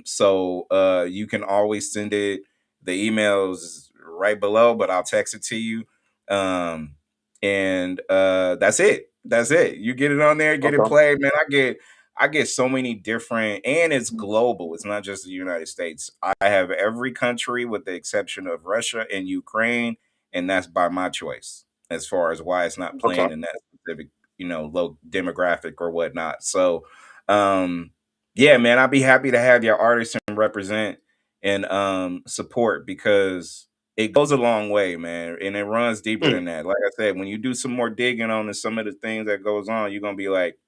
Speaker 1: So you can always send it. The emails right below, but I'll text it to you. Um, and that's it. That's it. You get it on there, get it
Speaker 2: Okay.
Speaker 1: played, man. I get so many different, and it's global. It's not just the United States. I have every country with the exception of Russia and Ukraine, and that's by my choice as far as why it's not
Speaker 2: Okay.
Speaker 1: playing in that specific, low demographic or whatnot. So, um, yeah, man, I'd be happy to have your artists and represent and support because it goes a long way, man, and it runs deeper
Speaker 2: Hmm.
Speaker 1: than that. Like I said, when you do some more digging on some of the things that goes on, you're gonna be like,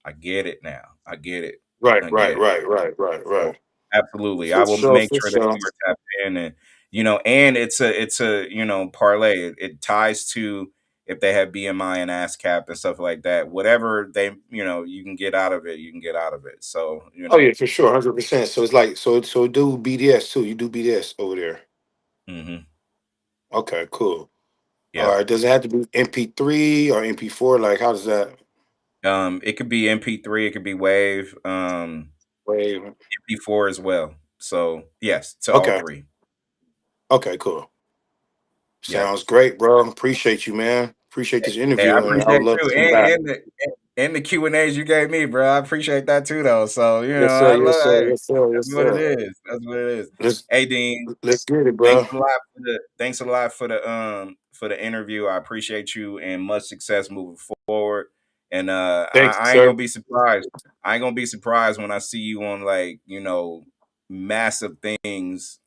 Speaker 1: I get it now. I get it.
Speaker 2: Right,
Speaker 1: I
Speaker 2: right,
Speaker 1: get it.
Speaker 2: right, right, right,
Speaker 1: So
Speaker 2: right.
Speaker 1: absolutely, I
Speaker 2: For
Speaker 1: will
Speaker 2: sure,
Speaker 1: make
Speaker 2: for
Speaker 1: sure that
Speaker 2: sure.
Speaker 1: you are tapped in, and and it's a parlay. It ties to if they have BMI and ASCAP and stuff like that. Whatever they you can get out of it, you can get out of it. So
Speaker 2: Oh yeah, for sure, 100%. So it's like so do BDS too. You do BDS over there.
Speaker 1: hmm
Speaker 2: Okay, cool. All
Speaker 1: yep.
Speaker 2: right. Does it have to be MP3 or MP4? Like, how does that?
Speaker 1: It could be MP3, it could be Wave,
Speaker 2: Wait.
Speaker 1: MP4 as well. So yes, to all
Speaker 2: Okay.
Speaker 1: three.
Speaker 2: Okay. Cool.
Speaker 1: Yep.
Speaker 2: Sounds great, bro. Appreciate you, man. Appreciate this
Speaker 1: Hey, I
Speaker 2: interview, and I
Speaker 1: appreciate
Speaker 2: would love
Speaker 1: you
Speaker 2: to come back.
Speaker 1: and the Q&As you gave me, bro. I appreciate that too, though. So
Speaker 2: Yes, sir.
Speaker 1: I
Speaker 2: Yes,
Speaker 1: love.
Speaker 2: sir.
Speaker 1: Hey,
Speaker 2: Yes, sir.
Speaker 1: that's
Speaker 2: Yes,
Speaker 1: what it
Speaker 2: sir.
Speaker 1: is. That's what it is.
Speaker 2: Let's
Speaker 1: Hey, Dean,
Speaker 2: let's get it,
Speaker 1: thanks
Speaker 2: bro.
Speaker 1: a lot thanks a lot for the interview. I appreciate you and much success moving forward. And
Speaker 2: Thanks,
Speaker 1: I ain't
Speaker 2: sir.
Speaker 1: gonna be surprised. I ain't gonna be surprised when I see you on, like, massive things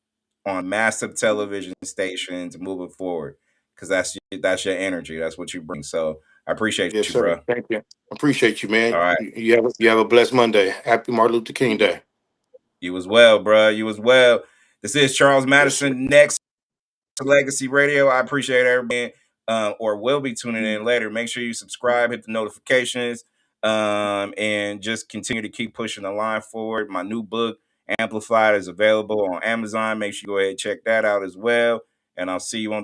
Speaker 1: on massive television stations moving forward. Cause that's your energy. That's what you bring. So I appreciate
Speaker 2: Yes,
Speaker 1: you,
Speaker 2: sir.
Speaker 1: bro.
Speaker 2: Thank you. Appreciate you,
Speaker 1: All
Speaker 2: man.
Speaker 1: right.
Speaker 2: You have a blessed Monday. Happy Martin Luther King Day.
Speaker 1: You as well, bro. You as well. This is Charles
Speaker 2: Yes, sir.
Speaker 1: Madison, Next Legacy Radio. I appreciate everybody, or will be tuning in later. Make sure you subscribe, hit the notifications, and just continue to keep pushing the line forward. My new book, Amplified, is available on Amazon. Make sure you go ahead and check that out as well. And I'll see you on